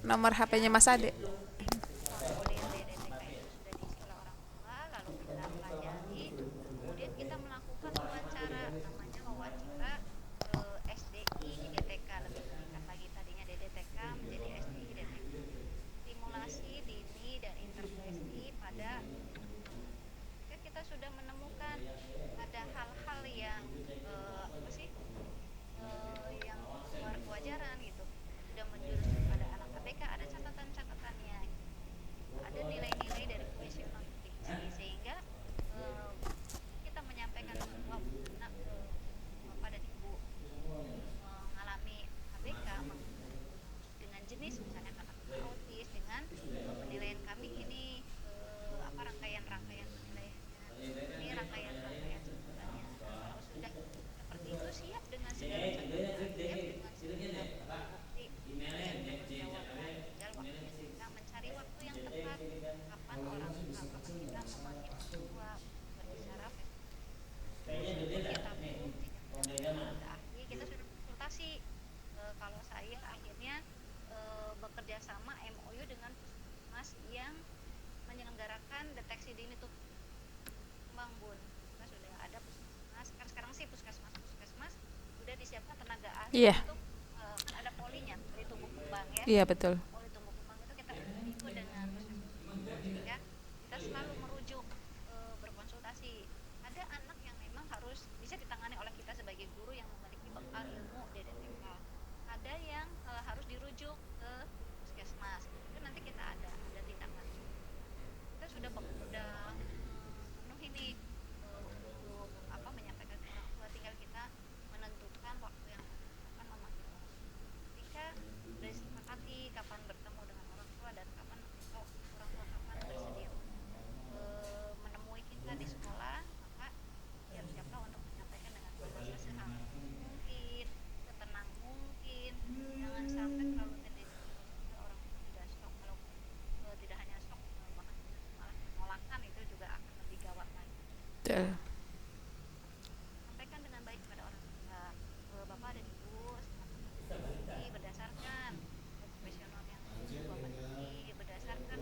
Nomor HP-nya Mas Ade. Formulir DDTK itu sudah diisi oleh orang tua, lalu kita pelajari, kemudian kita melakukan wawancara, namanya wawancara SDI DTK, lebih singkat lagi tadinya DDTK menjadi SDI DTK, stimulasi dini dan intervensi pada kita sudah tapi Iya, untuk kan ada polinya, poli tumbuh kembang ya. iya betul. Poli tumbuh kembang itu kita itu dengan proses tersebut sehingga kita selalu merujuk berkonsultasi. Ada anak yang memang harus bisa ditangani oleh kita sebagai guru yang memiliki bekal ilmu DDTK. Ada yang harus dirujuk ke puskesmas. Itu nanti kita ada tindak lanjut. Kita sudah memenuhi nih untuk apa menyampaikan ke orang tua, tinggal kita menentukan waktu yang akan memanggil orang tua. Ketika sudah disepakati kapan bertemu dengan orang tua dan kapan atau orang tua kapan bersedia menemui kita di sekolah, maka siap-siaplah untuk menyampaikan dengan bahasa sehalus mungkin, setenang mungkin. Jangan sampai terlalu tendensi orang tua tidak shock. Kalau tidak hanya shock, bahkan malah penolakan, itu juga akan lebih gawat lagi. Betul. Sampaikan dengan baik kepada orang tua, Bapak dan Ibu sangat mengerti berdasarkan profesional yang Bapak ini, berdasarkan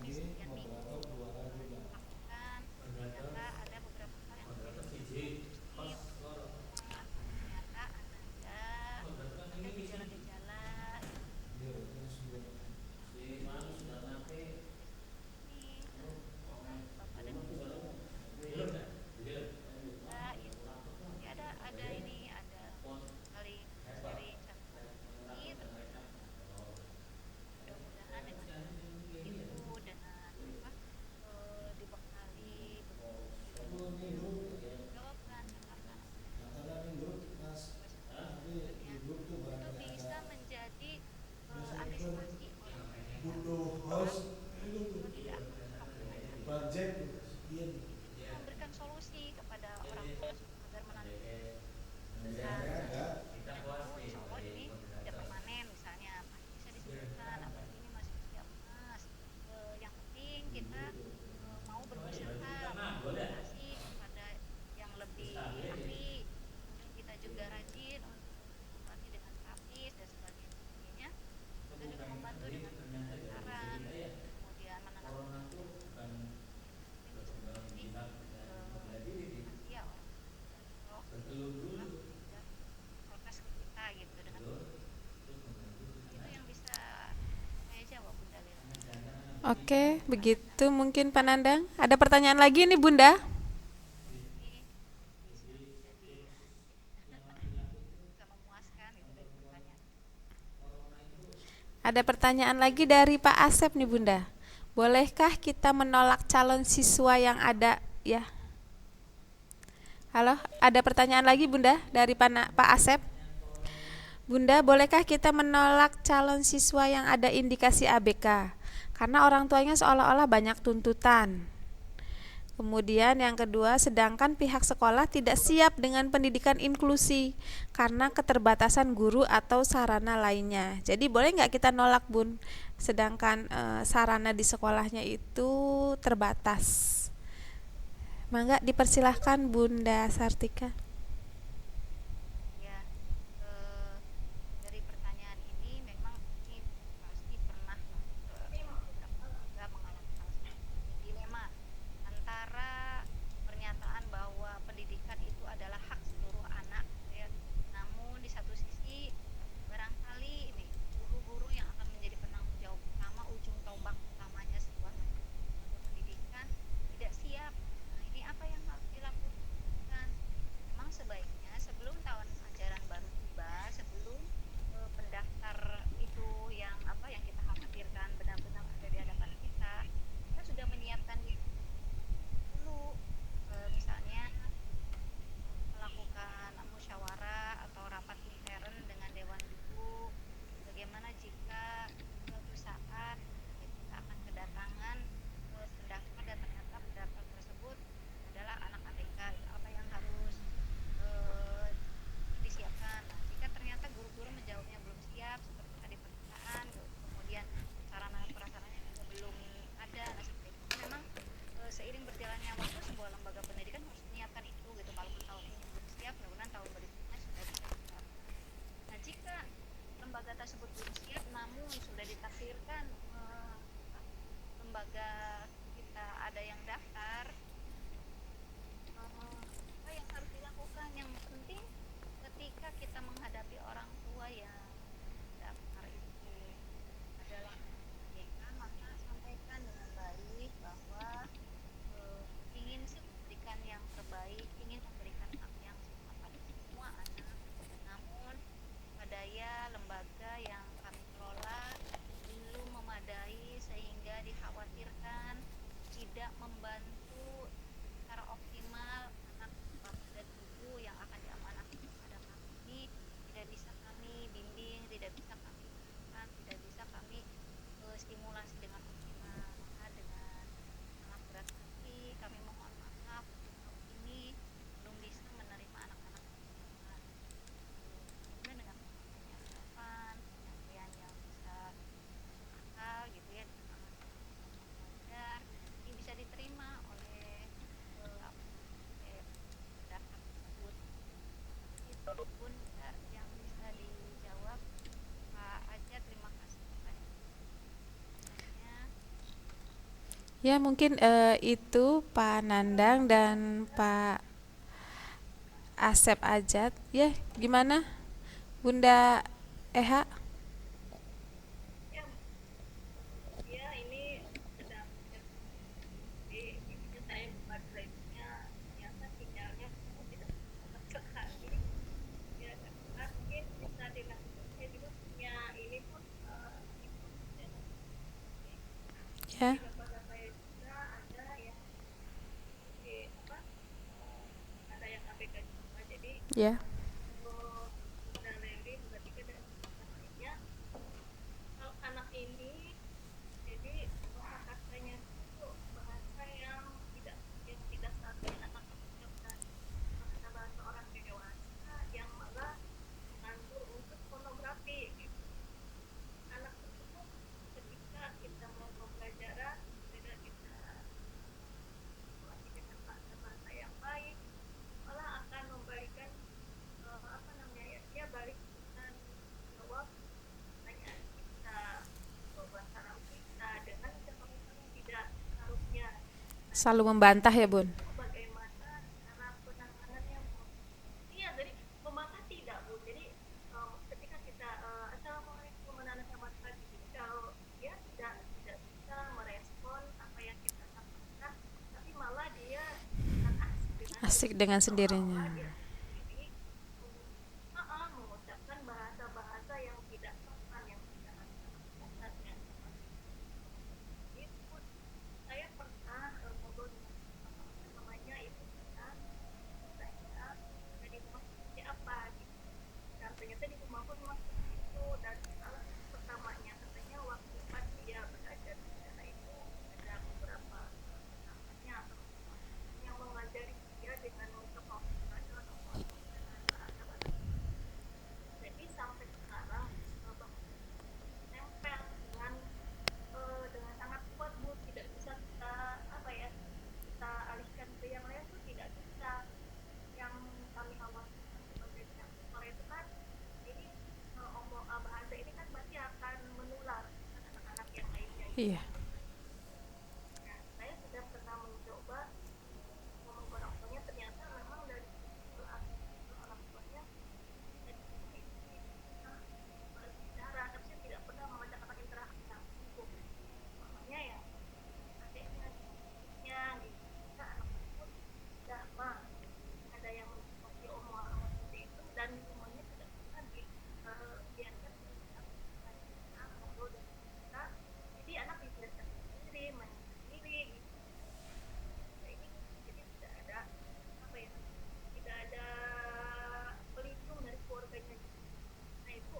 misi yang dilakukan. Ternyata ada beberapa hal yang menjadi positif. Ternyata ada gejala-gejala ini Bapak dan Ibu itu ya ada ini ada saling sharing satu sama lain terkait mudah-mudahan dengan itu dengan apa dibekali begitu jawaban catatan itu bisa menjadi antisipasi orang tidak memberikan solusi kepada orang tua agar menanti insya Allah ini tidak permanen misalnya masih bisa disembuhkan atau ini masih siap mas. Yang penting kita mau berusaha berkonsultasi kepada yang lebih ahli, kemudian kita juga rajin untuk berkonsultasi dengan terapis dan sebagainya. Kita juga membantu dengan saran, kemudian menenangkan ya orang protes ke kita gitu dengan itu yang bisa saya jawab Bunda Lila. Oke, begitu mungkin Pak Nandang. Ada pertanyaan lagi nih Bunda? Ini bisa memuaskan gitu dari pertanyaan. Ada pertanyaan lagi dari Pak Asep nih Bunda. Bolehkah kita menolak calon siswa yang ada ya? Halo, ada pertanyaan lagi Bunda dari Pak Asep. Bunda, bolehkah kita menolak calon siswa yang ada indikasi ABK? Karena orang tuanya seolah-olah banyak tuntutan. Kemudian yang kedua, sedangkan pihak sekolah tidak siap dengan pendidikan inklusi karena keterbatasan guru atau sarana lainnya. Jadi boleh nggak kita nolak Bun? Sedangkan sarana di sekolahnya itu terbatas. Mangga dipersilahkan Bunda Sartika. Ya, dari pertanyaan ini memang ini pasti pernah beberapa keluarga mengalami hal seperti ini. Dilema antara pernyataan bahwa pendidikan itu adalah hak seluruh anak, ya. Namun di satu sisi barangkali ini guru-guru yang akan menjadi penanggung jawab utama, ujung tombak utamanya sebuah pendidikan tidak siap. Nah, ini apa yang harus dilakukan? Ya mungkin itu Pak Nandang dan Pak Asep Ajat. Ya, gimana Bunda Eha? Ya, ya ini sedang di ininya saya buka drive-nya, ternyata sinyalnya tidak cepat sekali. Ya, kan mungkin bisa dilakukan. Saya juga punya ini pun ikut channel ini. Di Ya, lembaga saya juga ada yang di apa? Ada yang ABK juga. Jadi ya, untuk Bunda Leli, Bunda Tika dan lainnya, kalau anak ini jadi bahasanya itu bahasa yang tidak seharusnya anak ucapkan, bahasa orang dewasa yang malah mengandung unsur pornografi gitu. Anak tersebut ketika kita mau pembelajaran, ketika kita melatih dengan bahasa yang baik, malah akan memberikan apa namanya ya, dia balik dengan jawab pertanyaan kita, jawaban saran kita dengan ucapan-ucapan yang tidak seharusnya. Nah, selalu membantah ya Bun. itu bagaimana cara penanganannya, Bu? Iya, jadi membantah tidak, Bu. Jadi ketika kita assalamualaikum anak selamat pagi, jadi kalau dia tidak bisa merespon apa yang kita sampaikan, tapi malah dia akan Asik asik dengan dengan sendirinya. seolah-olah dia sendiri mengucapkan bahasa-bahasa yang tidak sopan, yang tidak dasarnya. Itu saya pernah ngobrol dengan namanya ibu saya dari rumah seperti apa gitu, dan ternyata di rumah pun memang seperti itu. Dan alasan pertamanya katanya waktu pas dia belajar di sana itu ada beberapa namanya atau yang mengajari dia dengan mencoba atau dengan bahasa-bahasa. Jadi sampai sekarang nempel dengan sangat kuat, Bu. Tidak bisa kita apa ya, kita alihkan ke yang lain tuh tidak bisa. Yang kami khawatirkan sebagai pihak sekolah itu kan, ini bahasa ini kan pasti akan menular ke anak-anak yang lainnya gitu. Iya. Nah, saya sudah pernah mencoba ngomong ke orang tuanya, ternyata memang dari orang tuanya bicara, tapi saya tidak pernah mengajak anak interaksi langsung. Makanya ya adiknya gitu, kita anak tersebut tidak mah ada yang seperti omongan seperti itu, dan semuanya tidak pernah dibiarkan kita ngobrol dengan kita. Jadi anak dibiarkan sendiri, main sendiri gitu. Ini jadi tidak ada apa ya, tidak ada pelindung dari keluarganya. Nah itu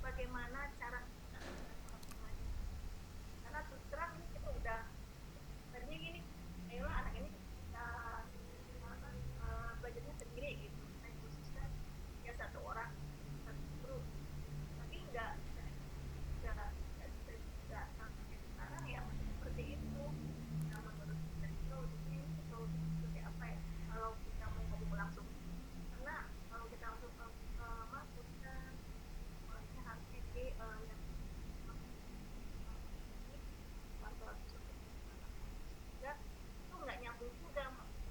bagaimana cara kita melakukannya, karena terus terang ini kita udah tadinya gini, ayolah anak ini kita belajarnya sendiri gitu, nah khususnya ya satu orang satu guru, tapi nggak bisa juga. Sampai sekarang ya masih seperti itu. Nah menurut kita solusinya ini solusi seperti apa ya kalau kita mau ngomong langsung, karena kalau kita langsung masuk kan semuanya harusnya di yang wartawan tersebut juga itu nggak nyambung juga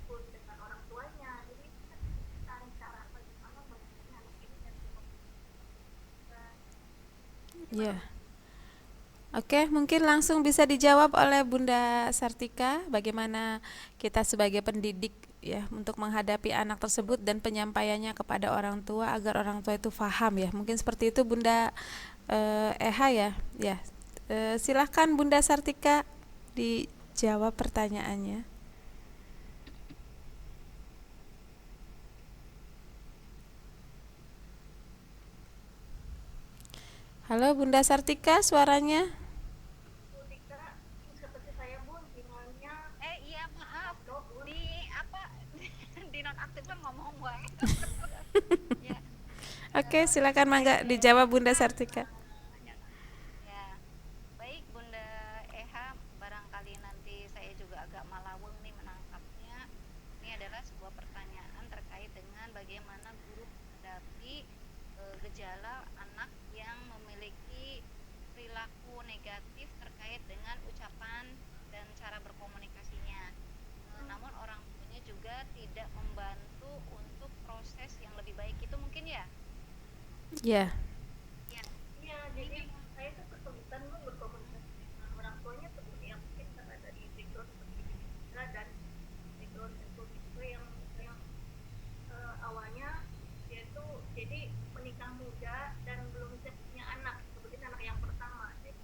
pun dengan orang tuanya. Jadi kita cari cara bagaimana mengenai anak ini dan Ya. Oke, mungkin langsung bisa dijawab oleh Bunda Sartika bagaimana kita sebagai pendidik ya untuk menghadapi anak tersebut dan penyampaiannya kepada orang tua agar orang tua itu paham ya. Mungkin seperti itu Bunda Eha ya. Ya. Silahkan Bunda Sartika dijawab pertanyaannya. Halo Bunda Sartika, suaranya? ketika seperti saya, Bu, sinyalnya Iya maaf, low, Bu. di apa di nonaktifkan ngomong wae. Ya, Oke, silakan mangga dijawab Bunda Sartika. ya. Baik Bunda Eha, barangkali nanti saya juga agak malaweng nih menangkapnya. Ini adalah sebuah pertanyaan terkait dengan bagaimana guru menghadapi gejala anak yang memiliki perilaku negatif terkait dengan ucapan dan cara berkomunikasi Ya, Ya, Iya, ini jadi memang saya tuh kesulitan Bu berkomunikasi dengan orang tuanya tuh Bu, yang mungkin karena dari background pendidikan juga dan background ekonomi juga yang awalnya dia tuh jadi menikah muda dan belum bisa punya anak, kebetulan anak yang pertama, jadi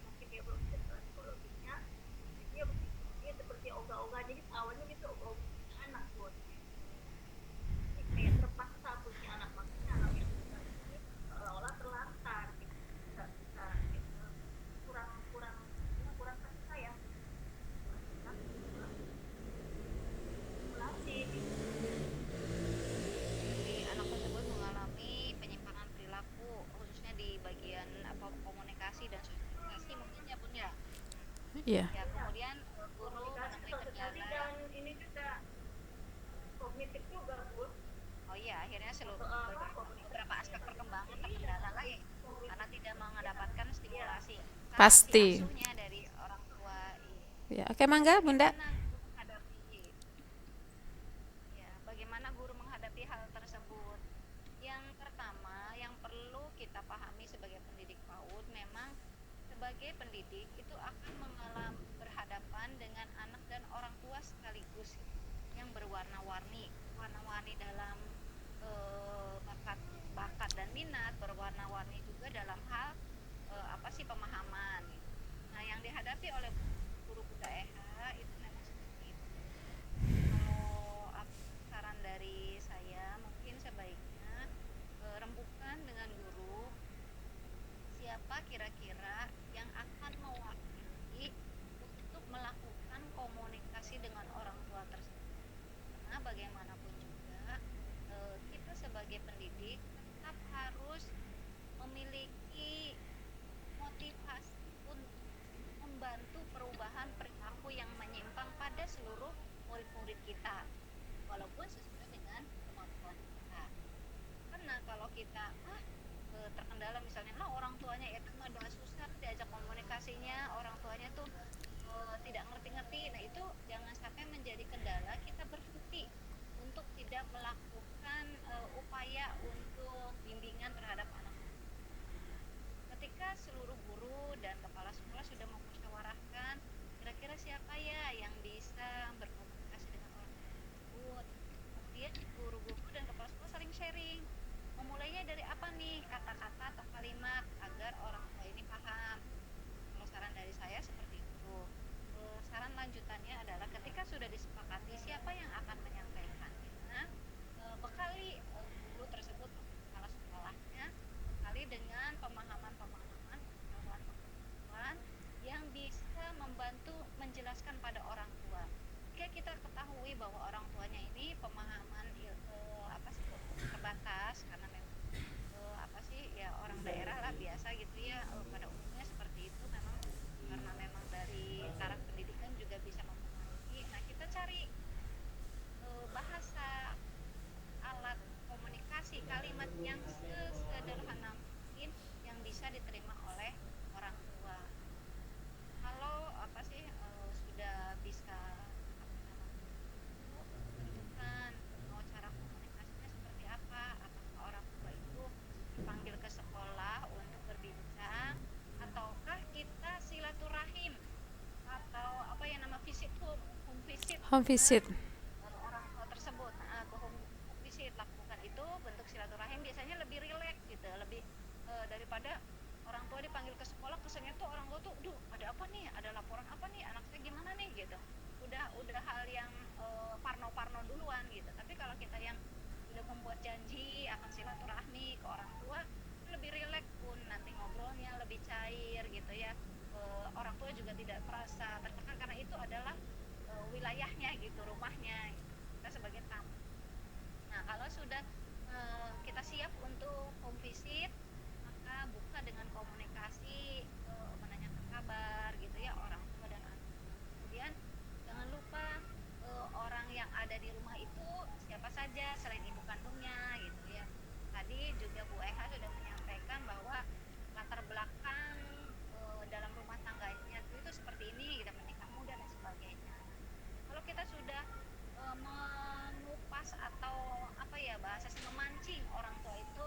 mungkin dia belum bisa jalan psikologinya, jadi dia seperti ogah-ogah, jadi awalnya dia tuh ogah-ogah punya anak Bu, jadi kayak terpaksa punya anak, makanya anak yang kedua ini seolah-olah terlantar gitu, nggak bisa gitu, kurang kurang kurang kasih sayang, kurang sayang, kurang stimulasi gitu. jadi anak tersebut mengalami penyimpangan perilaku khususnya di bagian apa komunikasi dan sosialisasi mungkin ya Bun ya. iya, Ya, Iya, kemudian guru komunikasi menemui sosialisasi kendala. dan ini juga kognitif juga Bu. Oh iya, akhirnya seluruh Apa beberapa komunikasinya aspek juga. terkembang Jadi ya terkendala lagi karena kognitif tidak ya mendapatkan ya stimulasi si pasti. asuhnya dari orang tua. Iya. Ya, oke, Nah, mangga, Bunda. bagaimana guru menghadapi ya, bagaimana guru menghadapi hal tersebut? Yang pertama, yang perlu kita pahami sebagai pendidik PAUD, memang sebagai pendidik itu akan mengalami berhadapan dengan anak dan orang tua sekaligus yang berwarna-warni, warna-warni dalam bakat bakat dan minat, berwarna-warni juga dalam hal apa sih pemahaman. Nah, yang dihadapi oleh guru Bunda EH itu memang seperti itu. Kalau saran dari saya mungkin sebaiknya rembukan dengan guru siapa kira-kira yang akan mewakili untuk melakukan komunikasi dengan orang tua tersebut. Karena bagaimanapun juga kita sebagai pendidik tetap harus memiliki motivasi untuk membantu perubahan perilaku yang menyimpang pada seluruh murid-murid kita, walaupun sesuai dengan kemampuan kita. Karena kalau kita terkendala misalnya orang tuanya itu mah susah diajak komunikasinya, orang tuanya tuh tidak ngerti-ngerti, nah itu jangan sampai menjadi kendala kita berhenti untuk tidak melakukan upaya untuk bimbingan terhadap anak. Ketika seluruh guru dan kepala sekolah sudah memusyawarahkan kira-kira siapa ya yang bisa berkomunikasi dengan orang tersebut, kemudian guru-guru dan kepala sekolah saling sharing, memulainya dari apa nih kata-kata atau kalimat agar orang tua ini paham. Kalau saran dari saya seperti itu. Saran lanjutannya adalah ketika sudah disepakati siapa yang akan menyampaikannya, bekali guru tersebut atau kepala sekolahnya, bekali dengan pemahaman-pemahaman, pengetahuan-pengetahuan yang bisa membantu menjelaskan pada orang tua. Jika kita ketahui bahwa orang tuanya ini pemahaman apa sih terbatas karena memang apa sih ya orang daerah lah biasa gitu ya, pada umumnya seperti itu memang karena memang dari taraf pendidikan juga bisa mempengaruhi. Nah, kita cari bahasa alat komunikasi kalimat yang sesederhana mungkin yang bisa diterima oleh orang tua. Kalau apa sih sudah bisa apa namanya tunjukkan mau cara komunikasinya seperti apa, apakah orang tua itu dipanggil ke sekolah untuk berbincang ataukah kita silaturahim atau apa yang nama visit home visit Home ke visit. orang tua tersebut. Nah, ke home visit lakukan itu bentuk silaturahim biasanya lebih rileks gitu, lebih daripada orang tua dipanggil ke sekolah kesannya tuh orang tua tuh duh ada apa nih, ada laporan apa nih, anak saya gimana nih gitu, udah hal yang parno-parno duluan gitu. Tapi kalau kita yang sudah membuat janji akan silaturahmi ke orang tua lebih rileks pun nanti ngobrolnya lebih cair gitu ya. Orang tua juga tidak merasa tertekan karena itu adalah wilayahnya gitu, rumahnya gitu. Kita sebagai tamu. Nah, kalau sudah kita siap untuk home visit, maka buka dengan komunikasi, menanyakan kabar gitu ya orang tua dan anak. Kemudian jangan lupa orang yang ada di rumah itu siapa saja selain ibu kandungnya gitu ya. Tadi juga Bu Eha sudah menyampaikan bahwa latar belakang dalam rumah tangganya itu seperti ini, kita menikah muda dan sebagainya. Kalau kita sudah mengupas atau apa ya bahasa memancing orang tua itu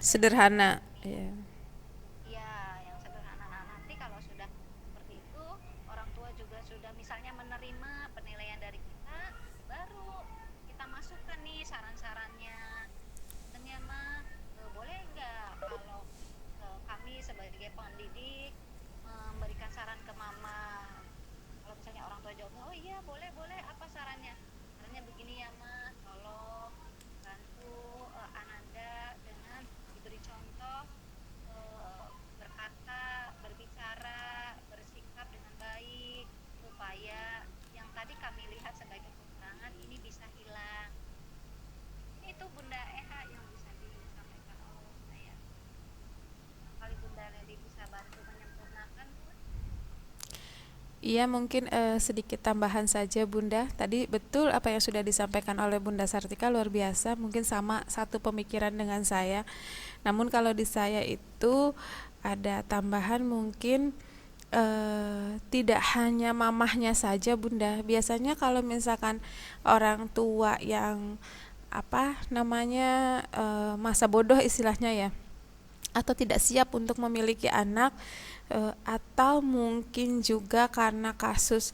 Sederhana. ini. Ya. Iya, yang sederhana. Nah, nanti kalau sudah seperti itu, orang tua juga sudah misalnya menerima penilaian dari kita, baru kita masukkan nih saran-sarannya. Sebenarnya mah boleh nggak kalau kami sebagai pendidik memberikan saran ke mama. Kalau misalnya orang tua jawabnya, oh iya boleh boleh, apa sarannya? Sarannya begini ya mah, tolong bantu Ananda dengan diberi contoh berkata, berbicara, bersikap dengan baik supaya yang tadi kami lihat sebagai kekurangan ini bisa hilang. Itu Bunda Eha yang bisa disampaikan oleh saya. Kali Bunda Leli bisa bantu menyempurnakan, Bu. Iya, mungkin sedikit tambahan saja Bunda. Tadi betul apa yang sudah disampaikan oleh Bunda Sartika, luar biasa. Mungkin sama satu pemikiran dengan saya. Namun kalau di saya itu ada tambahan, mungkin tidak hanya mamahnya saja Bunda. Biasanya kalau misalkan orang tua yang apa namanya masa bodoh istilahnya ya, atau tidak siap untuk memiliki anak, atau mungkin juga karena kasus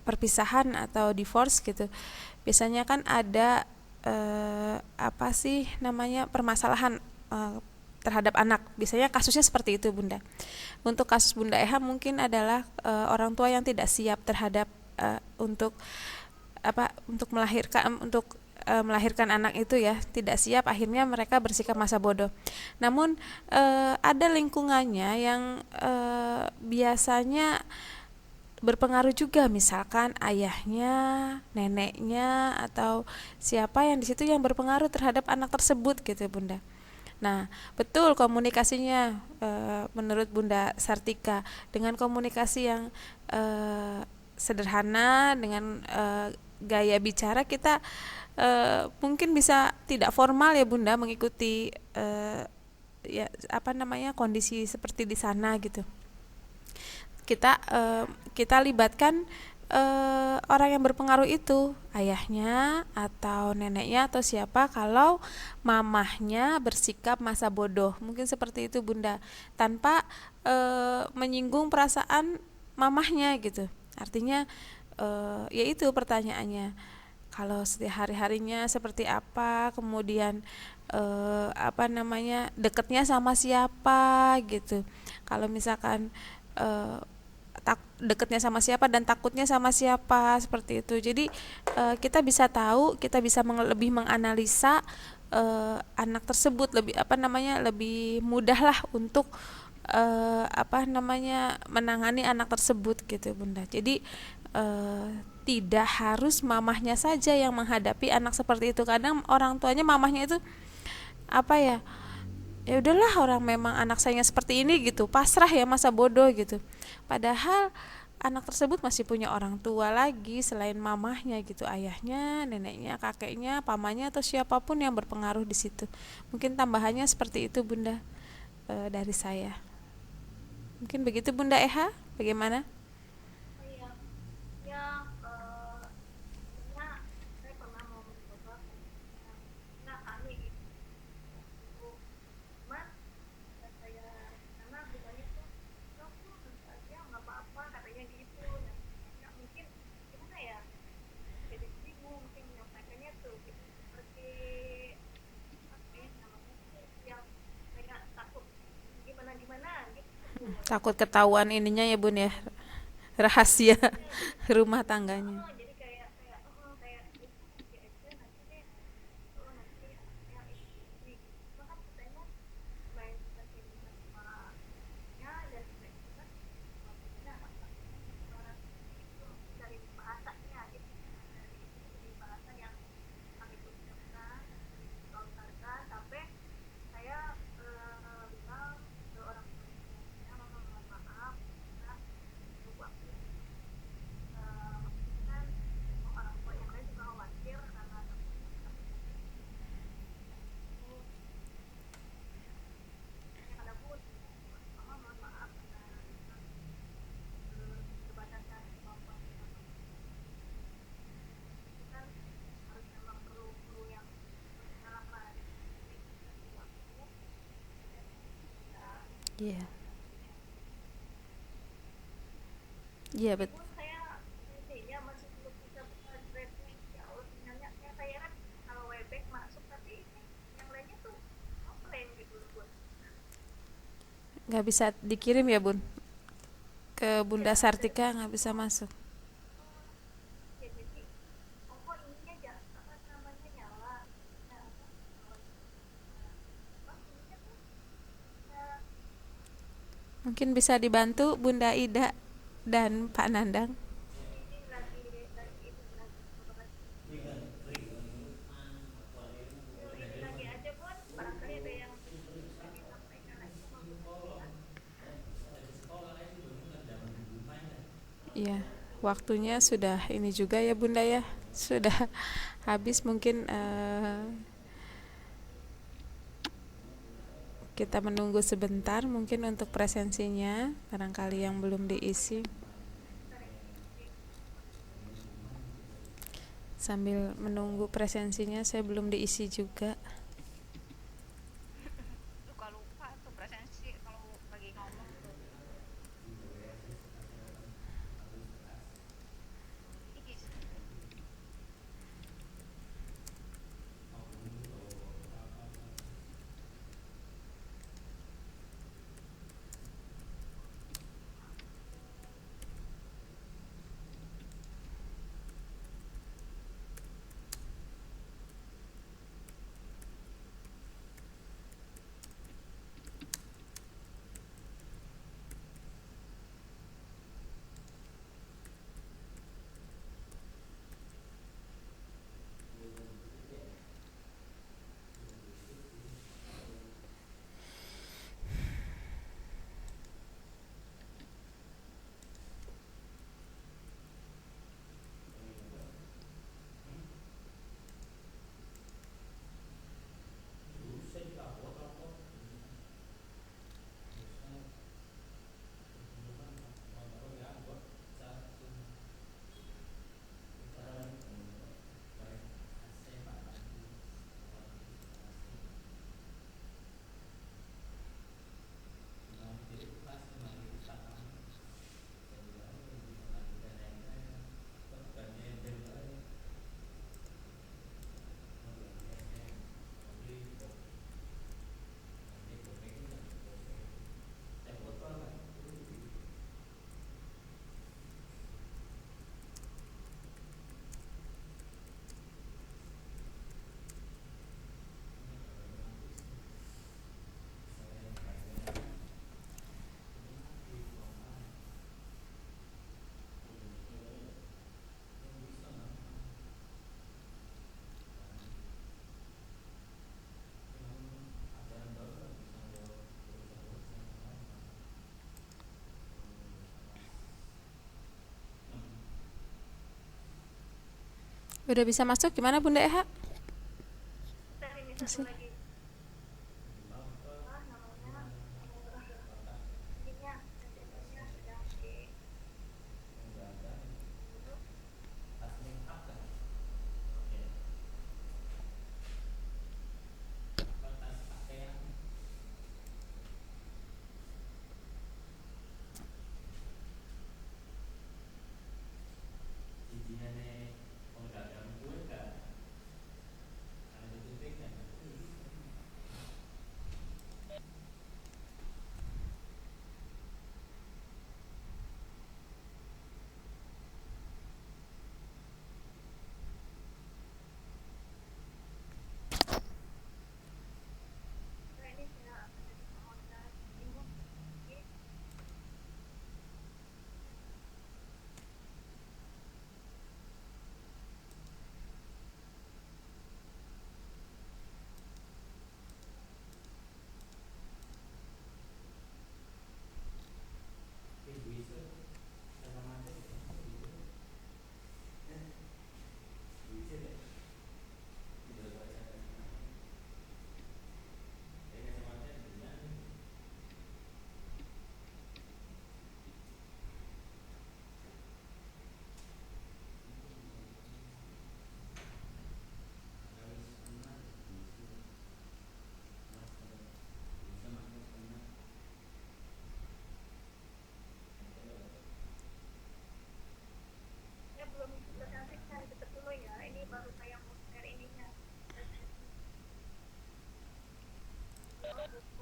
perpisahan atau divorce gitu. Biasanya kan ada apa sih namanya permasalahan terhadap anak. Biasanya kasusnya seperti itu Bunda. Untuk kasus Bunda Eha mungkin adalah orang tua yang tidak siap terhadap untuk melahirkan anak itu ya, tidak siap, akhirnya mereka bersikap masa bodoh. Namun ada lingkungannya yang biasanya berpengaruh juga, misalkan ayahnya, neneknya, atau siapa yang di situ yang berpengaruh terhadap anak tersebut gitu Bunda. Nah, betul komunikasinya menurut Bunda Sartika, dengan komunikasi yang sederhana, dengan gaya bicara kita mungkin bisa tidak formal ya Bunda, mengikuti ya apa namanya kondisi seperti di sana gitu. Kita libatkan orang yang berpengaruh itu, ayahnya atau neneknya atau siapa, kalau mamahnya bersikap masa bodoh, mungkin seperti itu Bunda, tanpa menyinggung perasaan mamahnya gitu. Artinya yaitu pertanyaannya, kalau setiap hari-harinya seperti apa, kemudian apa namanya dekatnya sama siapa gitu. Kalau misalkan dekatnya sama siapa dan takutnya sama siapa, seperti itu. Jadi kita bisa tahu, kita bisa lebih menganalisa anak tersebut, lebih apa namanya lebih mudah lah untuk apa namanya menangani anak tersebut gitu Bunda. Jadi tidak harus mamahnya saja yang menghadapi anak seperti itu. Kadang orang tuanya mamahnya itu apa ya, ya udahlah, orang memang anak saya seperti ini gitu, pasrah ya, masa bodoh gitu. Padahal anak tersebut masih punya orang tua lagi selain mamahnya gitu, ayahnya, neneknya, kakeknya, pamannya, atau siapapun yang berpengaruh di situ. Mungkin tambahannya seperti itu Bunda dari saya. Mungkin begitu Bunda Eha, bagaimana? Oh iya, ya sebenarnya saya pernah mau mencoba nah kami itu cuman saya karena bunganya tuh tuh nanti aja nggak apa-apa katanya gitu. Nah ya, mungkin gimana ya, jadi bingung mungkin menyampaikannya tuh gitu. Seperti apa ya namanya tuh, yang kayak takut gimana gimana gitu. Takut ketahuan ininya ya Bun ya, rahasia rumah tangganya. Jadi kayak kayak kayak itu nanti aja nanti deh, nanti yang ini maka katanya main seperti ini sama ya, dan juga maksudnya itu dari bahasanya gitu, dari bahasa yang kami ucapkan lontarkan, sampai saya bilang ke orang tuanya, mama mohon maaf, kita waktu kan Iya. Iya, Ibu saya intinya masih belum bisa buka threadnya. Ya Allah sinyalnya kayak saya kan kalau Webex masuk tapi ini yang lainnya tuh offline gitu loh Bun. nggak bisa dikirim ya Bun, ke Bunda Ya Sartika nggak bisa masuk. ya jadi oh ininya aja apa namanya nyala. Nah, apa ininya tuh bisa Mungkin bisa dibantu Bunda Ida dan Pak Nandang. ini lagi ini lagi coba lagi ini lagi aja Bun. Barangkali ada yang bisa disampaikan lagi sama Bu Sartika. Iya, waktunya sudah ini juga ya Bunda ya, sudah habis mungkin kita menunggu sebentar mungkin untuk presensinya, barangkali yang belum diisi. Sambil menunggu presensinya saya belum diisi juga. Suka lupa tuh presensi kalau lagi ngomong tuh. Ih, Udah bisa masuk gimana Bunda Eha? Ntar ini satu Masih. lagi apa namanya ininya presensinya sedang di dulu.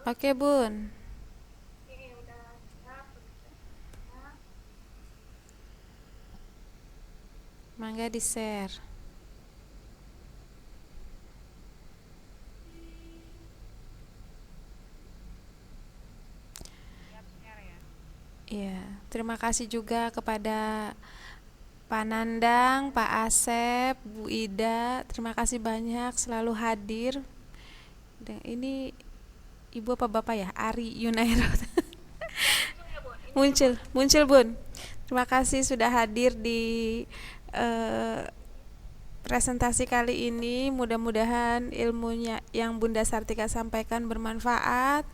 Oke, Bun. Ini udah siap pemirsa. Mangga di-share. Siap share ya. Iya, terima kasih juga kepada Pak Nandang, Pak Asep, Bu Ida. Terima kasih banyak selalu hadir. Dan ini Ibu apa Bapak ya? Ari Yunairot. Muncul, muncul Bun. Terima kasih sudah hadir di eh, presentasi kali ini. Mudah-mudahan ilmunya yang Bunda Sartika sampaikan bermanfaat.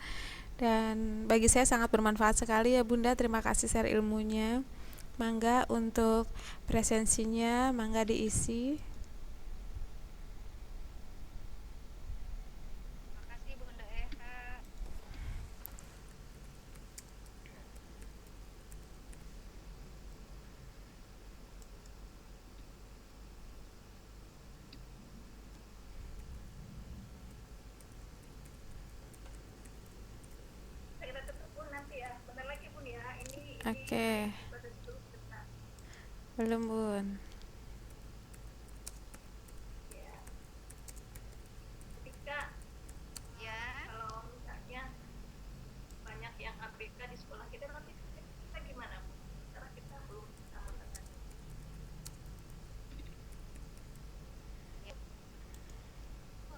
Dan bagi saya sangat bermanfaat sekali ya Bunda. Terima kasih share ilmunya. Mangga untuk presensinya, mangga diisi. Makasih Bunda Eha. Kita tutup Bun nanti ya. Bentar lagi Bun ya. Ini Oke, batas dulu sebentar. belum Bun. Ya. Ketika Ya. kalau misalnya banyak yang ABK di sekolah kita nanti kita gimana Bu? Karena kita belum bisa menangani. Ya.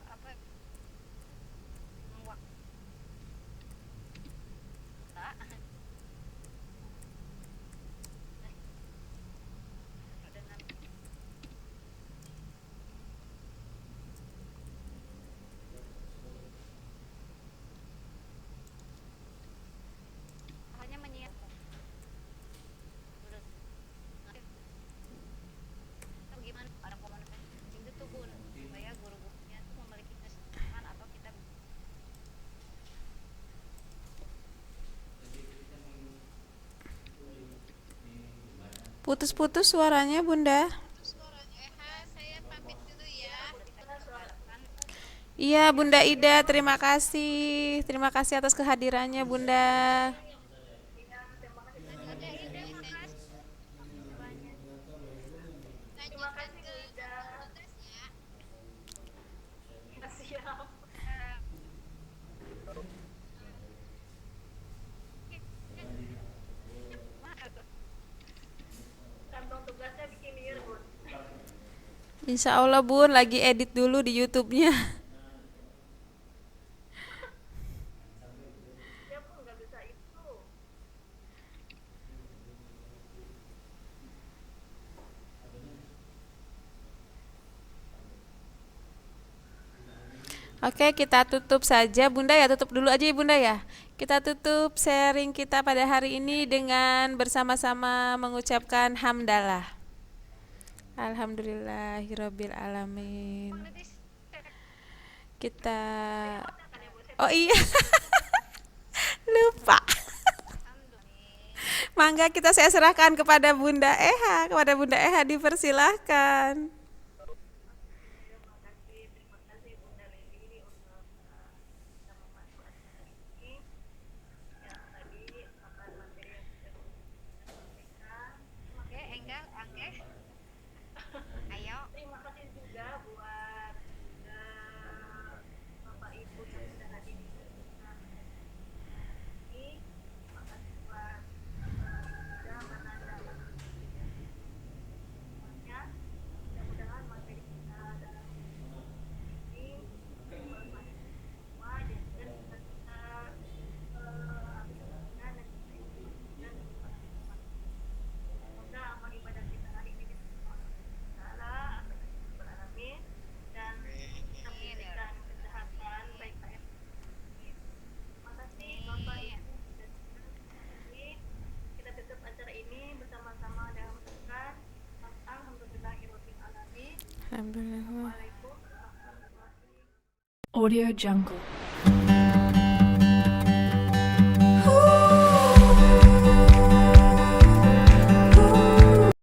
Apa? Waktu dengan hanya menyiapkan. Udah. Atau gimana para komunikasi itu tuh Bun, supaya guru-gurunya tuh memiliki kesempatan atau kita Putus-putus suaranya Bunda. Iya Bunda Ida, terima kasih. Terima kasih atas kehadirannya Bunda. Terima kasih Bu Ida. Ya, siap. Kantong tugasnya bikin liar Bun. Insya Allah Bun, lagi edit dulu di YouTube-nya. Ya Bun nggak bisa itu. Oke, kita tutup saja Bunda ya, tutup dulu aja ya Bunda ya. Kita tutup sharing kita pada hari ini dengan bersama-sama mengucapkan hamdalah. Alhamdulillahirabbil alamin. Kita Oh iya. Lupa. Mangga saya serahkan kepada Bunda Eha, dipersilahkan. Terima kasih Bunda Leli untuk bisa membantu acara ini. Yang tadi apa materi yang sudah disampaikan. Oke, Enggal, Angge. Ayo. Terima kasih juga buat Bapak Ibu yang sudah hadir di sini. Terima kasih buat Bapak Mananda semuanya. Mudah-mudahan materi kita dalam ini bermanfaat semua dan kita bisa aplikasikan dan kita implementasikan di masyarakat. Semoga amal ibadah kita hari ini diterima oleh Allah Taala, alamin, dan kita memberikan kesehatan baik baik. Terima kasih Bapak Ibu dan terima kasih. Kita tutup acara ini bersama-sama dalam mengucapkan alhamdulillahirabbil alamin. Alhamdulillah. Waalaikumsalam warahmatullahi wabarakatuh. Audio Jungle.